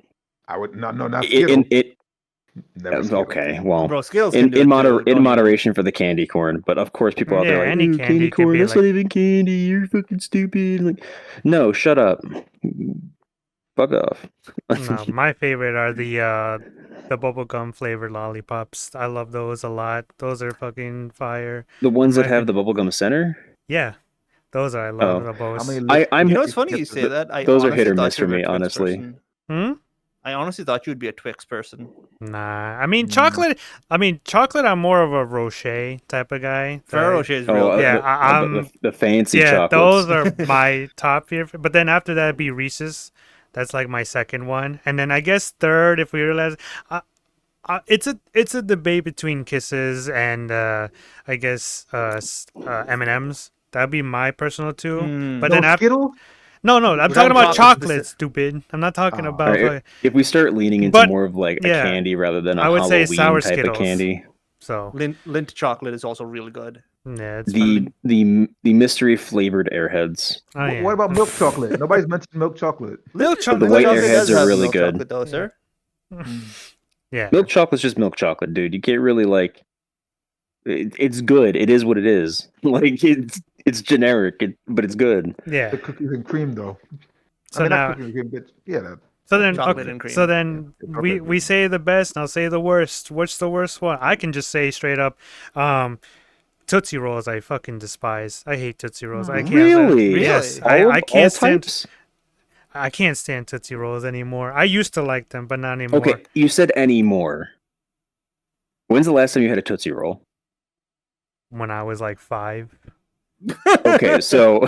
I would not Skittles. Okay, well, bro, Skittles in moderation for the candy corn, but of course people out there are like, any candy corn, that's not even candy. You're fucking stupid. Like, no, shut up. Fuck off. No, my favorite are the bubblegum flavored lollipops. I love those a lot. Those are fucking fire. The ones that have the bubblegum center? Yeah. Those are I love the most. You know, it's funny you say that. Those are hit or miss for me, honestly. I honestly thought you would be a Twix person. Nah, I mean chocolate. I'm more of a Rocher type of guy. Ferrero Rocher is real. The fancy chocolates. Those are my top here. But then after that, it'd be Reese's. That's like my second one, and then I guess third, if we realize, it's a debate between Kisses and I guess M&Ms. That'd be my personal two. But then after. No, I'm talking about chocolate, stupid. I'm not talking about. Right, if we start leaning into more of like a candy rather than a Halloween sour type Skittles. of candy. So Lindt chocolate is also really good. Yeah, it's the mystery flavored Airheads. Oh, yeah. What about milk chocolate? Nobody's mentioned milk chocolate. Milk chocolate. The white Airheads are really good. Though, sir. Yeah. Milk chocolate's just milk chocolate, dude. You can't really like. It's good. It is what it is. Like it's generic, but it's good. Yeah. The cookies and cream, though. So now, cookies and cream, but yeah. So then we say the best, and I'll say the worst. What's the worst one? I can just say straight up, Tootsie Rolls. I fucking despise. I hate Tootsie Rolls. I can't. Really? Yes. I can't stand. I can't stand Tootsie Rolls anymore. I used to like them, but not anymore. Okay, you said anymore. When's the last time you had a Tootsie Roll? When I was like 5. Okay, so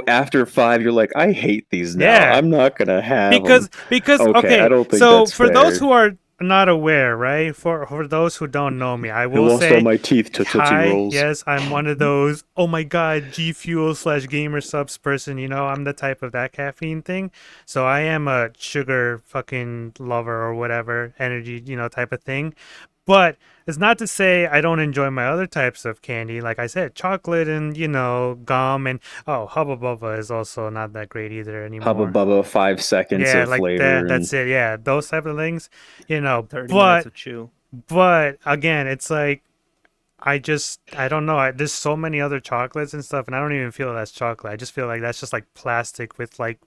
after 5, you're like, I hate these now. Yeah. I'm not gonna have because okay. I don't think so that's for fair. those who are not aware, right? For those who don't know me, I will say, all my teeth to Tootsie Rolls. Yes, I'm one of those. Oh my god, G Fuel /Gamer Subs person. I'm the type of that caffeine thing. So I am a sugar fucking lover or whatever energy, type of thing. But it's not to say I don't enjoy my other types of candy. Like I said, chocolate and, gum and, Hubba Bubba is also not that great either Hubba anymore. Bubba, 5 seconds Yeah, of like flavor, that's it. Yeah, those type of things, 30 minutes But of chew. but again, it's like I don't know. There's so many other chocolates and stuff, and I don't even feel that's chocolate. I just feel like that's just like plastic with like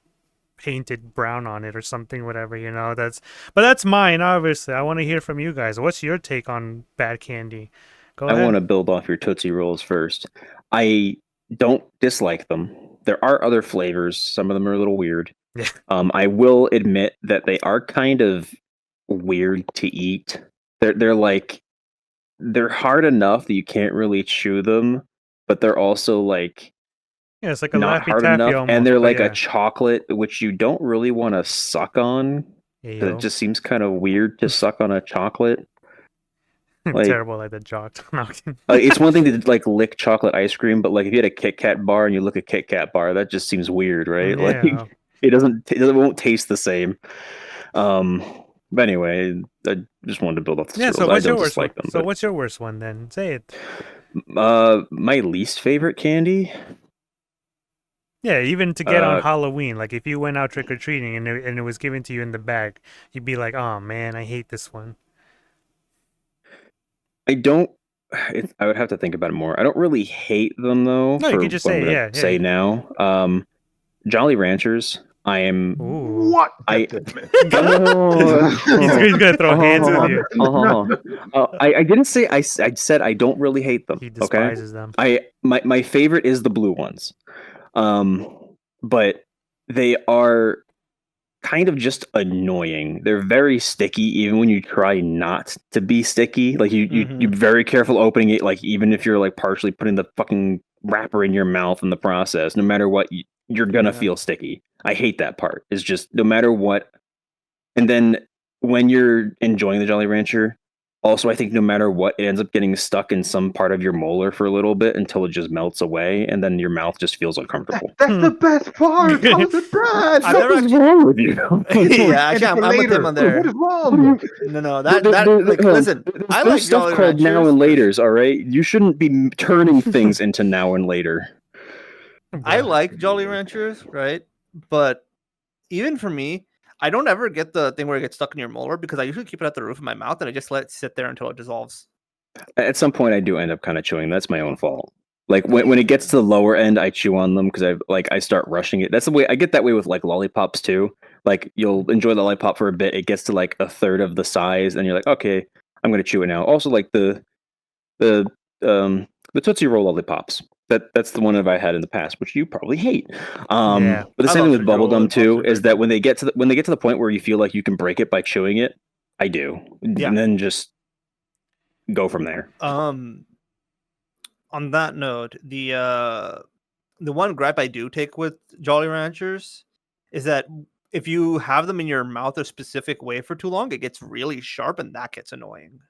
painted brown on it or something, whatever. But that's mine. Obviously, I want to hear from you guys. What's your take on bad candy? Go I want to ahead. build off your Tootsie Rolls first. I don't dislike them. There are other flavors. Some of them are a little weird. Yeah. I will admit that they are kind of weird to eat. They're hard enough that you can't really chew them, but they're also like Yeah, it's like a not Laffy hard Taffy enough, and almost, they're but like a yeah. chocolate which you don't really want to suck on Yeah, because it just seems kind of weird to suck on a chocolate. Like terrible like the jock. No, I'm kidding. it's one thing to like lick chocolate ice cream, but like if you had a Kit Kat bar and you look at Kit Kat bar, that just seems weird, right? Yeah. Like it won't taste the same. Um, but anyway, I just wanted to build off the Yeah, so rules. I what's your don't worst one? dislike them, So but what's your worst one then? Say it. my least favorite candy. Yeah, even to get on Uh, Halloween, like if you went out trick or treating and it was given to you in the bag, you'd be like, "Oh man, I hate this one." I don't. I would have to think about it more. I don't really hate them though. No, you For could just what I'm say, gonna yeah, say now, Jolly Ranchers. I am. Ooh. What? I. Oh. He's gonna throw hands with you. I didn't say I said I don't really hate them. He Okay. despises them. My favorite is the blue ones, but they are kind of just annoying. They're very sticky, even when you try not to be sticky. Like you're very careful opening it. Like even if you're like partially putting the fucking wrapper in your mouth in the process, no matter what, you're gonna feel sticky. I hate that part. It's just no matter what. And then when you're enjoying the Jolly Rancher, also I think no matter what, it ends up getting stuck in some part of your molar for a little bit until it just melts away, and then your mouth just feels uncomfortable. That's the best part. How is it bad? I've never What's wrong with you? yeah, actually, I'm with him on there. What is wrong? No, like, listen, I like There's stuff Jolly called now and Ranchers. laters. All right, you shouldn't be turning things into now and later. I like Jolly Ranchers, right? But even for me, I don't ever get the thing where it gets stuck in your molar because I usually keep it at the roof of my mouth and I just let it sit there until it dissolves. At some point, I do end up kind of chewing. That's my own fault. Like when it gets to the lower end, I chew on them because I start rushing it. That's the way I get that way with like lollipops too. Like you'll enjoy the lollipop for a bit, it gets to like a third of the size, and you're like, okay, I'm gonna chew it now. Also, like the the Tootsie Roll lollipops. That's the one that I had in the past, which you probably hate. Yeah. But the I same love thing with Tootsie Roll bubblegum lollipops, too they're is great. that when they get to the point where you feel like you can break it by chewing it, I do, Yeah. and then just go from there. On that note, the one gripe I do take with Jolly Ranchers is that if you have them in your mouth a specific way for too long, it gets really sharp and that gets annoying.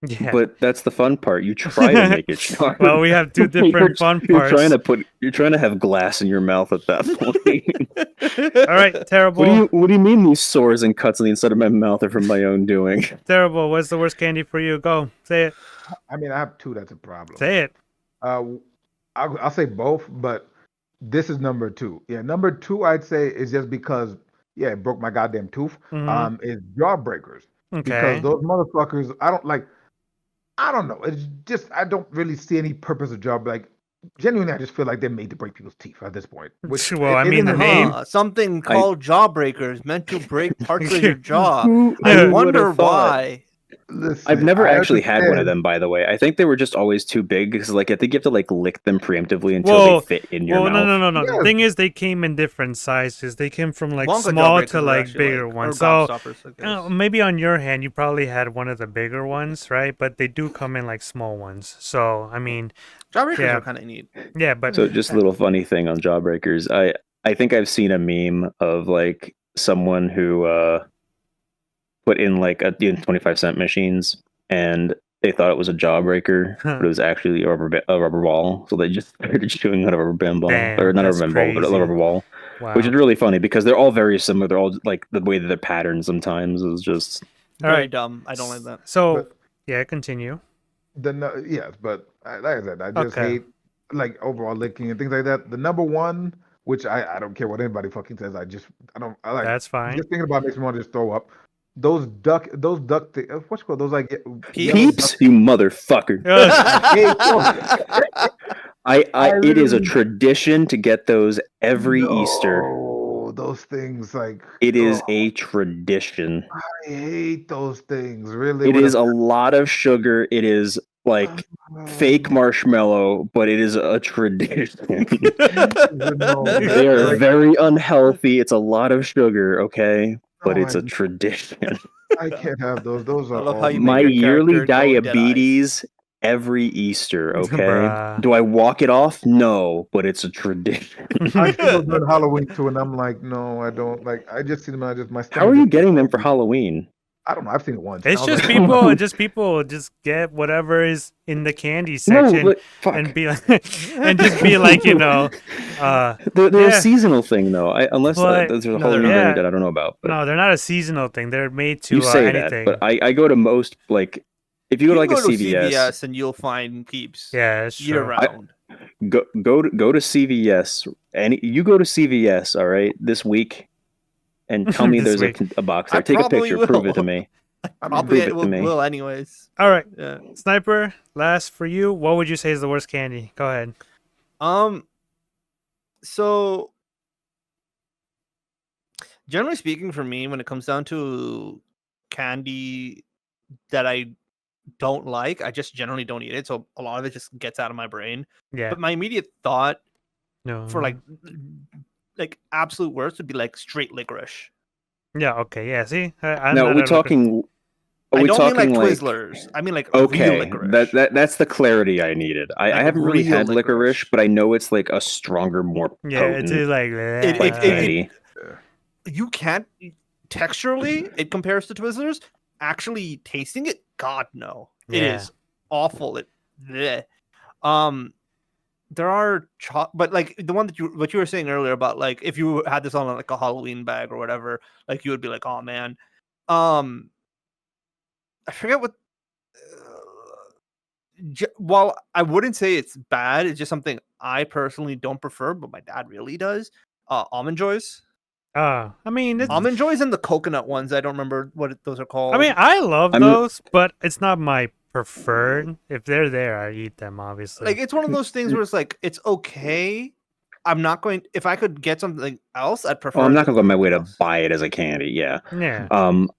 Yeah. But that's the fun part. You try to make it sharp. Well, we have two different fun You're parts. you're trying to have glass in your mouth at that point. All right, terrible. What do you mean these sores and cuts on the inside of my mouth are from my own doing? Terrible. What's the worst candy for you? Go. Say it. I mean, I have two. That's a problem. Say it. I'll say both, but this is number two. Yeah, number two I'd say is just because it broke my goddamn tooth. Mhm. Is Jawbreakers Okay. because those motherfuckers I don't like. I don't know. It's just I don't really see any purpose of job. Like genuinely, I just feel like they're made to break people's teeth at this point. Which Well, I mean, the isn't name. Something called Jawbreakers meant to break parts of your jaw. Who I would wonder have thought? why. Listen, I've never I actually had one of understand. them, by the way. I think they were just always too big because, like, I think you have to like lick them preemptively until Well, they fit in your well, mouth. no. The Yes. thing is, they came in different sizes. They came from like Wonka small Jawbreakers to are like actually, bigger or ones. So Gobstoppers, I guess. maybe on your hand, you probably had one of the bigger ones, right? But they do come in like small ones. So I mean, Jawbreakers yeah. are kind of neat. yeah, but So just a little funny thing on Jawbreakers. I think I've seen a meme of like someone who put in like 25-cent machines and they thought it was a jawbreaker, but it was actually a rubber ball. So they just started chewing on a rubber band ball, Damn, or not a that's rubber band ball, but a crazy. rubber ball, wow. which is really funny because they're all very similar. They're all like the way that they're patterned sometimes is just All Very right. dumb. I don't like that. So But- Yeah, continue. Yes, but like I said, I just Okay. hate like overall licking and things like that. The number one, which I don't care what anybody fucking says. I like That's fine. just thinking about it makes me want to just throw up. Those duck what's it called? Those like yellow Peeps, duck. you motherfucker. I hate those. I It is a really tradition to get those every Easter. no those things like It is oh, a tradition. I hate those things really It with is a a lot of sugar. It is like fake marshmallow, but it is a tradition. no They are like very unhealthy. It's a lot of sugar, okay? But no it's a tradition. I can't have those. Those I are love how you awful. make My your yearly character go dead eyes. diabetes every Easter, okay? Bruh. Do I walk it off? No, but it's a tradition. I see those during Halloween too, and I'm like, no, I don't like. I just see them. I just my How stomach are you just feels getting them for heavy. Halloween? I don't know. I've seen it once. It's I was just like, people just get whatever is in the candy No, section but fuck. and be like, and just be like, They're a yeah, seasonal thing, though. Unless but there's a No, they're Halloween not. variant yeah, that I don't know about. But no, they're not a seasonal thing. They're made you to say that. But anything. I go to most like if you go You to can like a go to CVS, CVS and you'll find Peeps Yeah, it's year true. round. go to CVS, and you go to CVS, all right, this week, and tell me This there's week. a box I there. Take a probably picture, prove it to will. me. I mean, Probably Prove it to me. will anyways. All right, Yeah. Sniper. Last for you. What would you say is the worst candy? Go ahead. So generally speaking, for me, when it comes down to candy that I don't like, I just generally don't eat it. So a lot of it just gets out of my brain. Yeah. But my immediate thought No. for like absolute worst would be like straight licorice. Yeah. Okay. Yeah. See, I'm Now, not are we a licorice. talking? Are I we don't mean like talking like? Twizzlers. I mean like real Okay, licorice. that's the clarity I needed. I Like haven't really real had licorice, licorice. but I know it's like a stronger, more Yeah. It's potent like like candy. You can't texturally it compares to Twizzlers. Actually tasting it, God no. It Yeah. is awful. Bleh. There are but like the one that what you were saying earlier about like if you had this on like a Halloween bag or whatever, like you would be like, oh man. I forget what while I wouldn't say it's bad, it's just something I personally don't prefer, but my dad really does. Almond joys. I mean, Almond joys and the coconut ones. I don't remember what those are called. I mean, I love I'm- those, but it's not my preferred. If they're there, I eat them. Obviously. like it's one of those things where it's like it's okay. I'm not going. If I could get something else, I'd prefer. Well, I'm not gonna go my way to something else. buy it as a candy. Yeah. Yeah.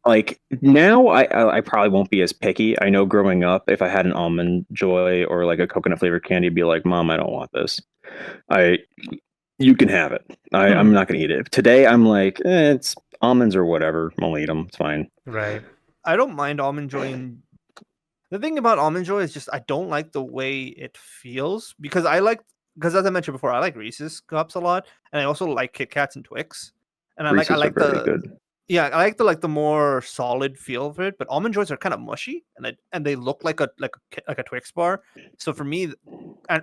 Like now, I probably won't be as picky. I know growing up, if I had an almond joy or like a coconut flavored candy, I'd be like, Mom, I don't want this. You can have it. I'm not gonna eat it. Today, I'm like, it's almonds or whatever. I'll eat them. It's fine. Right. I don't mind almond joy. The thing about almond joy is just I don't like the way it feels because as I mentioned before, I like Reese's cups a lot, and I also like Kit Kats and Twix, and I Reese's like are very the good. yeah, I like the more solid feel of it. But almond joys are kind of mushy, and they look like a Twix bar. So for me,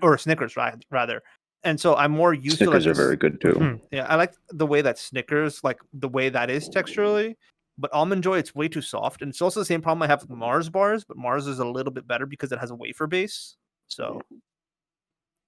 or Snickers rather, and so I'm more used Snickers to are like very good too. yeah, I like the way that Snickers, like the way that is texturally, but Almond Joy, it's way too soft. And it's also the same problem I have with Mars bars, but Mars is a little bit better because it has a wafer base. So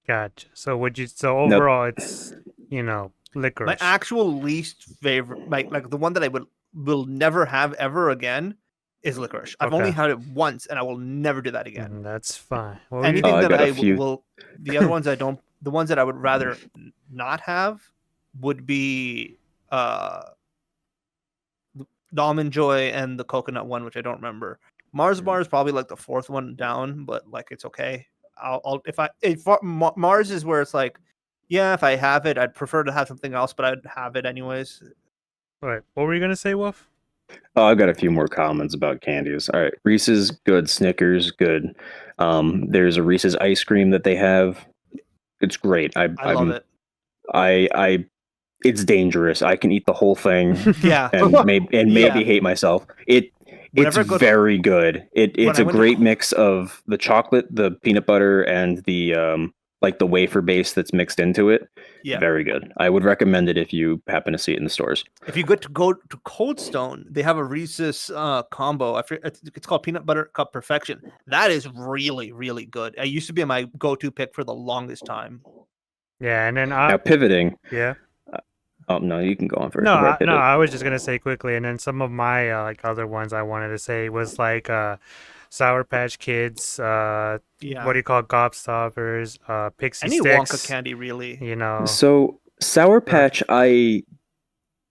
Gotcha. So would you? So Nope. overall, it's my licorice. actual least favorite, like the one that I will never have ever again, is licorice. I've only Okay. had it once, and I will never do that again. That's fine. What were you- Anything I that got a I few. will, the other ones I don't, the ones that I would rather not have would be the Almond Joy and the coconut one, which I don't remember. Mars bar is probably like the fourth one down, but like it's okay. If Mars is where it's like, yeah, if I have it, I'd prefer to have something else, but I'd have it anyways. Wait, what were you gonna say, Wolf? Oh, I've got a few more comments about candies. All right, Reese's good, Snickers good. There's a Reese's ice cream that they have. It's great. I love it. I it's dangerous. I can eat the whole thing Yeah. and maybe hate myself. It's Whenever I go to- very good. It's I a went to- great mix of the chocolate, the peanut butter, and the like the wafer base that's mixed into it. Yeah. Very good. I would recommend it if you happen to see it in the stores. If you go to Cold Stone, they have a Reese's combo. It's called Peanut Butter Cup Perfection. That is really, really good. It used to be my go-to pick for the longest time. Yeah, and then Now pivoting. yeah. Oh no, you can go on first. No, before I pivot. I was just gonna say quickly, and then some of my like other ones I wanted to say was like Sour Patch Kids, what do you call Gobstoppers, Pixie Any Sticks, Wonka candy, really. you know. So Sour Patch I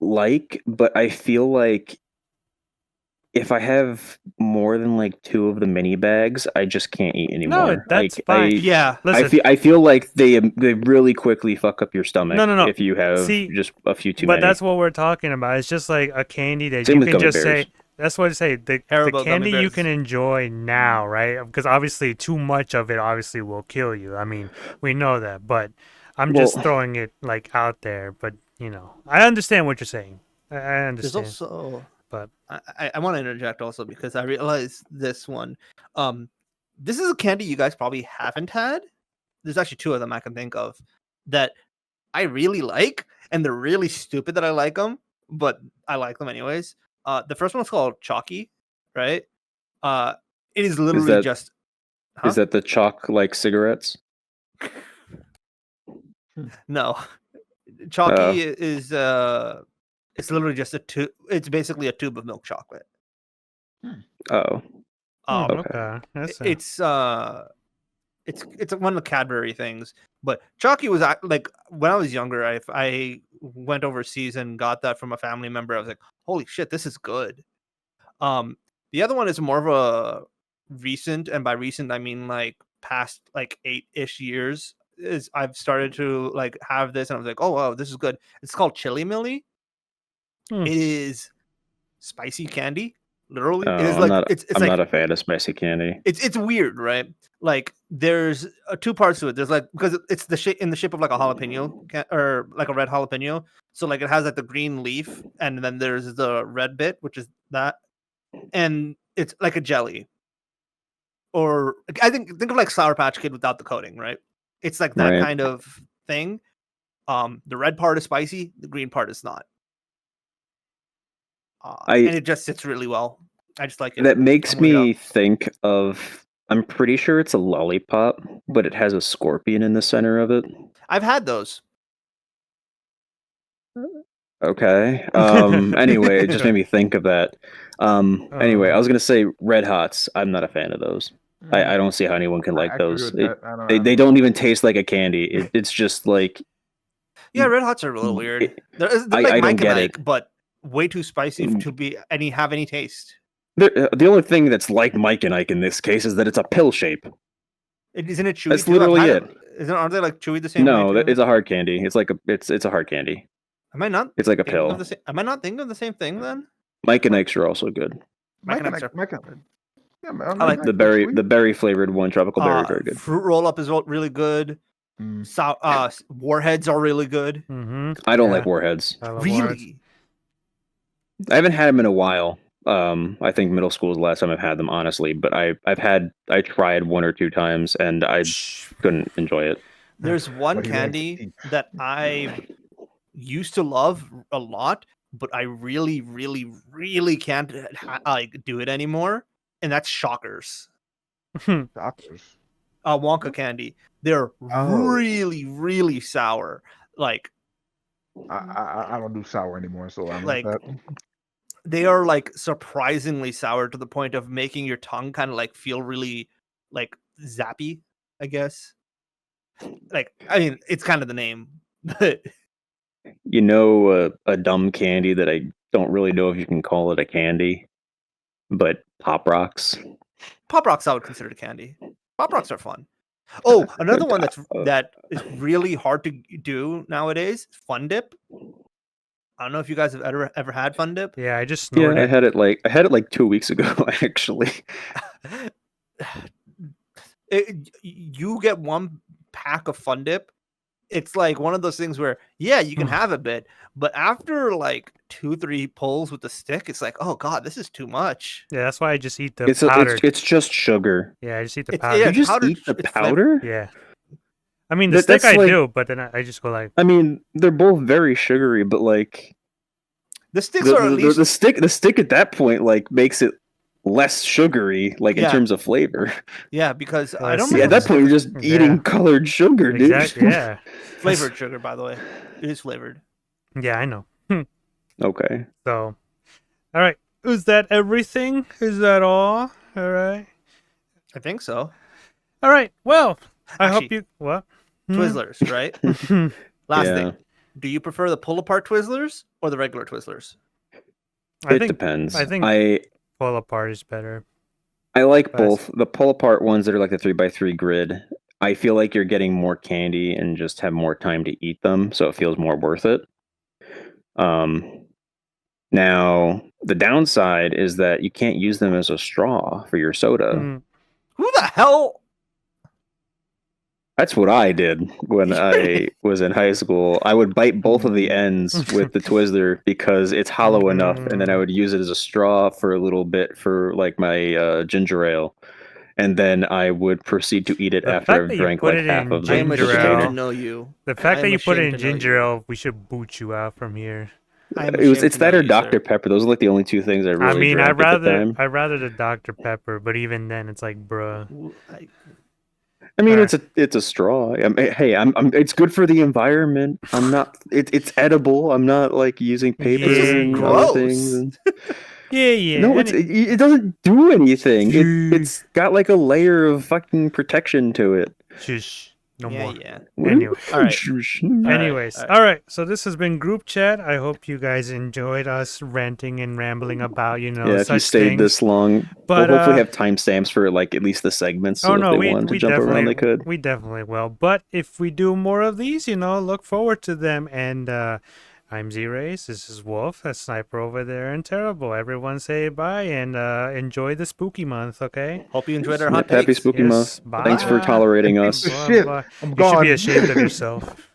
like, but I feel like if I have more than like 2 of the mini bags, I just can't eat anymore. No, that's like, fine. Yeah. Listen, I feel like they really quickly fuck up your stomach No. if you have See, just a few too but many. that's what we're talking about. It's just like a candy that Same you with can gummy just bears. say. That's what I say. The Haribo gummy candy you bears. can enjoy now, right? Because obviously too much of it obviously will kill you. I mean, we know that, but I'm just Well- throwing it like out there. But you know, I understand what you're saying. I There's understand. also, but I want to interject also because I realized this one. This is a candy you guys probably haven't had. There's actually 2 of them I can think of that I really like, and they're really stupid that I like them, but I like them anyways. The first one's called Chalky, right? It is literally that- just. Is that the chalk like cigarettes? No, Chalky is it's literally just a tube. It's basically a tube of milk chocolate. Oh. okay. That's It's one of the Cadbury things. But Chalky was like when I was younger, I went overseas and got that from a family member. I was like, holy shit, this is good. The other one is more of a recent, and by recent I mean like past like 8-ish years. Is I've started to like have this, and I was like, oh wow, this is good. It's called Chili Millie. Hmm. It is spicy candy. Literally, Oh, it is I'm like not, it's I'm like not a fan of spicy candy. it's weird, right? Like there's 2 parts to it. There's like because it's the shape in the shape of like a jalapeno or like a red jalapeno. So like it has like the green leaf, and then there's the red bit, which is that, and it's like a jelly. Or I think of like Sour Patch Kid without the coating, right? It's like that Right. kind of thing. The red part is spicy, the green part is not. And it just sits really well. I just like it. That makes Warm it me up. think of. I'm pretty sure it's a lollipop, but it has a scorpion in the center of it. I've had those. Okay. Anyway, it just made me think of that. Anyway, I was gonna say Red Hots. I'm not a fan of those. I don't see how anyone can like I agree those. with that. I don't They know. don't even taste like a candy. It's just like Yeah, Red Hots are a little weird. They're I like don't Mike get and it. Ike, but way too spicy to be have any taste. the only thing that's like Mike and Ike in this case is that it's a pill shape. Isn't it chewy? That's too? I've literally had it. Aren't they like chewy the same No, way? Too? it's a hard candy. It's like it's a hard candy. Am I not? It's like a thinking pill. of the same, am I not thinking of the same thing then? Mike and Ike's are also good. Mike and Mike Ike's and Ike- yeah, man, I like The berry flavored one, tropical berry, very good. Fruit roll up is really good. Warheads are really good. Mm-hmm. I don't like Warheads. Really? I haven't had them in a while. I think middle school was the last time I've had them, honestly. But I tried 1 or 2 times and I couldn't enjoy it. There's one But he likes candy teeth. that I used to love a lot, but I really, really, really can't like do it anymore, and that's Shockers. Doctors. Wonka candy. They're really, really sour. Like I don't do sour anymore, so I'm Like, like that. they are like surprisingly sour to the point of making your tongue kind of like feel really like zappy, I guess. Like, I mean, it's kind of the name, but You know, a dumb candy that I don't really know if you can call it a candy, but Pop Rocks. Pop Rocks I would consider candy. Pop Rocks are fun. Oh, another one that is really hard to do nowadays, Fun Dip. I don't know if you guys have ever had Fun Dip. Yeah, I just Yeah, snorted. I had it like 2 weeks ago, actually. You get 1 pack of Fun Dip. It's like one of those things where, yeah, you can have a bit, but after like 2-3 pulls with the stick, it's like, oh god, this is too much. Yeah, that's why I just eat the powder. It's just sugar. Yeah, I just eat the It's- powder. yeah, You just powdered eat the it's flavored. powder? Yeah. I mean, the That- stick that's I like- do, but then I just go like, I mean, they're both very sugary, but like The sticks are at least the stick at that point like makes it less sugary, like in Yeah. terms of flavor. yeah, because I I don't see. Yeah, know at that point you're just Yeah. eating colored sugar, dude. exactly, yeah, flavored sugar. By the way, it is flavored. yeah, I know. Okay. So, all right, is that everything? Is that all? All right, I think so. all right. Well, I hope Actually, you what Twizzlers, right? Hmm. Last Yeah. thing. Do you prefer the pull apart Twizzlers or the regular Twizzlers? I It think depends. I think- I pull apart is better. like Best. both. The pull apart ones that are like the 3x3 grid. I feel like you're getting more candy and just have more time to eat them, so it feels more worth it. Now the downside is that you can't use them as a straw for your soda. Mm. Who the hell? That's what I did when I was in high school. I would bite both of the ends with the Twizzler because it's hollow enough, and then I would use it as a straw for a little bit for like my ginger ale, and then I would proceed to eat it The after fact I've that you drank put like it half in of the I am ginger ashamed ale. to sugar. know you. The fact I that am you put it ashamed in to know ginger you. ale, we should boot you out from here. I am It's ashamed to that know or you, Dr. sir. Pepper. Those are like the only two things I really I mean, drank at the time. I'd rather the Dr Pepper, but even then, it's like, bruh. I mean, Alright. it's a straw. Hey, I'm it's good for the environment. I'm not. It's edible. I'm not like using paper It's just and gross. other things. And, Yeah, yeah. no, and it doesn't do anything. Dude. It's got like a layer of fucking protection to it. Shush. No Yeah, more. yeah. Anyway. All right. Anyways, alright. all right. So this has been group chat. I hope you guys enjoyed us ranting and rambling about, Yeah, if such you stayed things. this long, But, we'll hopefully uh, have timestamps for like at least the segments. So Oh if no, they we wanted to we jump definitely around, they could. we definitely will. But if we do more of these, look forward to them. And I'm Z-Rays. This is Wolf, a sniper over there, and Terrible. Everyone say bye and enjoy the spooky month. Okay. Hope you enjoyed our Yep, hot happy takes. spooky Yes, month. bye. Thanks for tolerating us. Shit, I'm You should gone. be ashamed of yourself.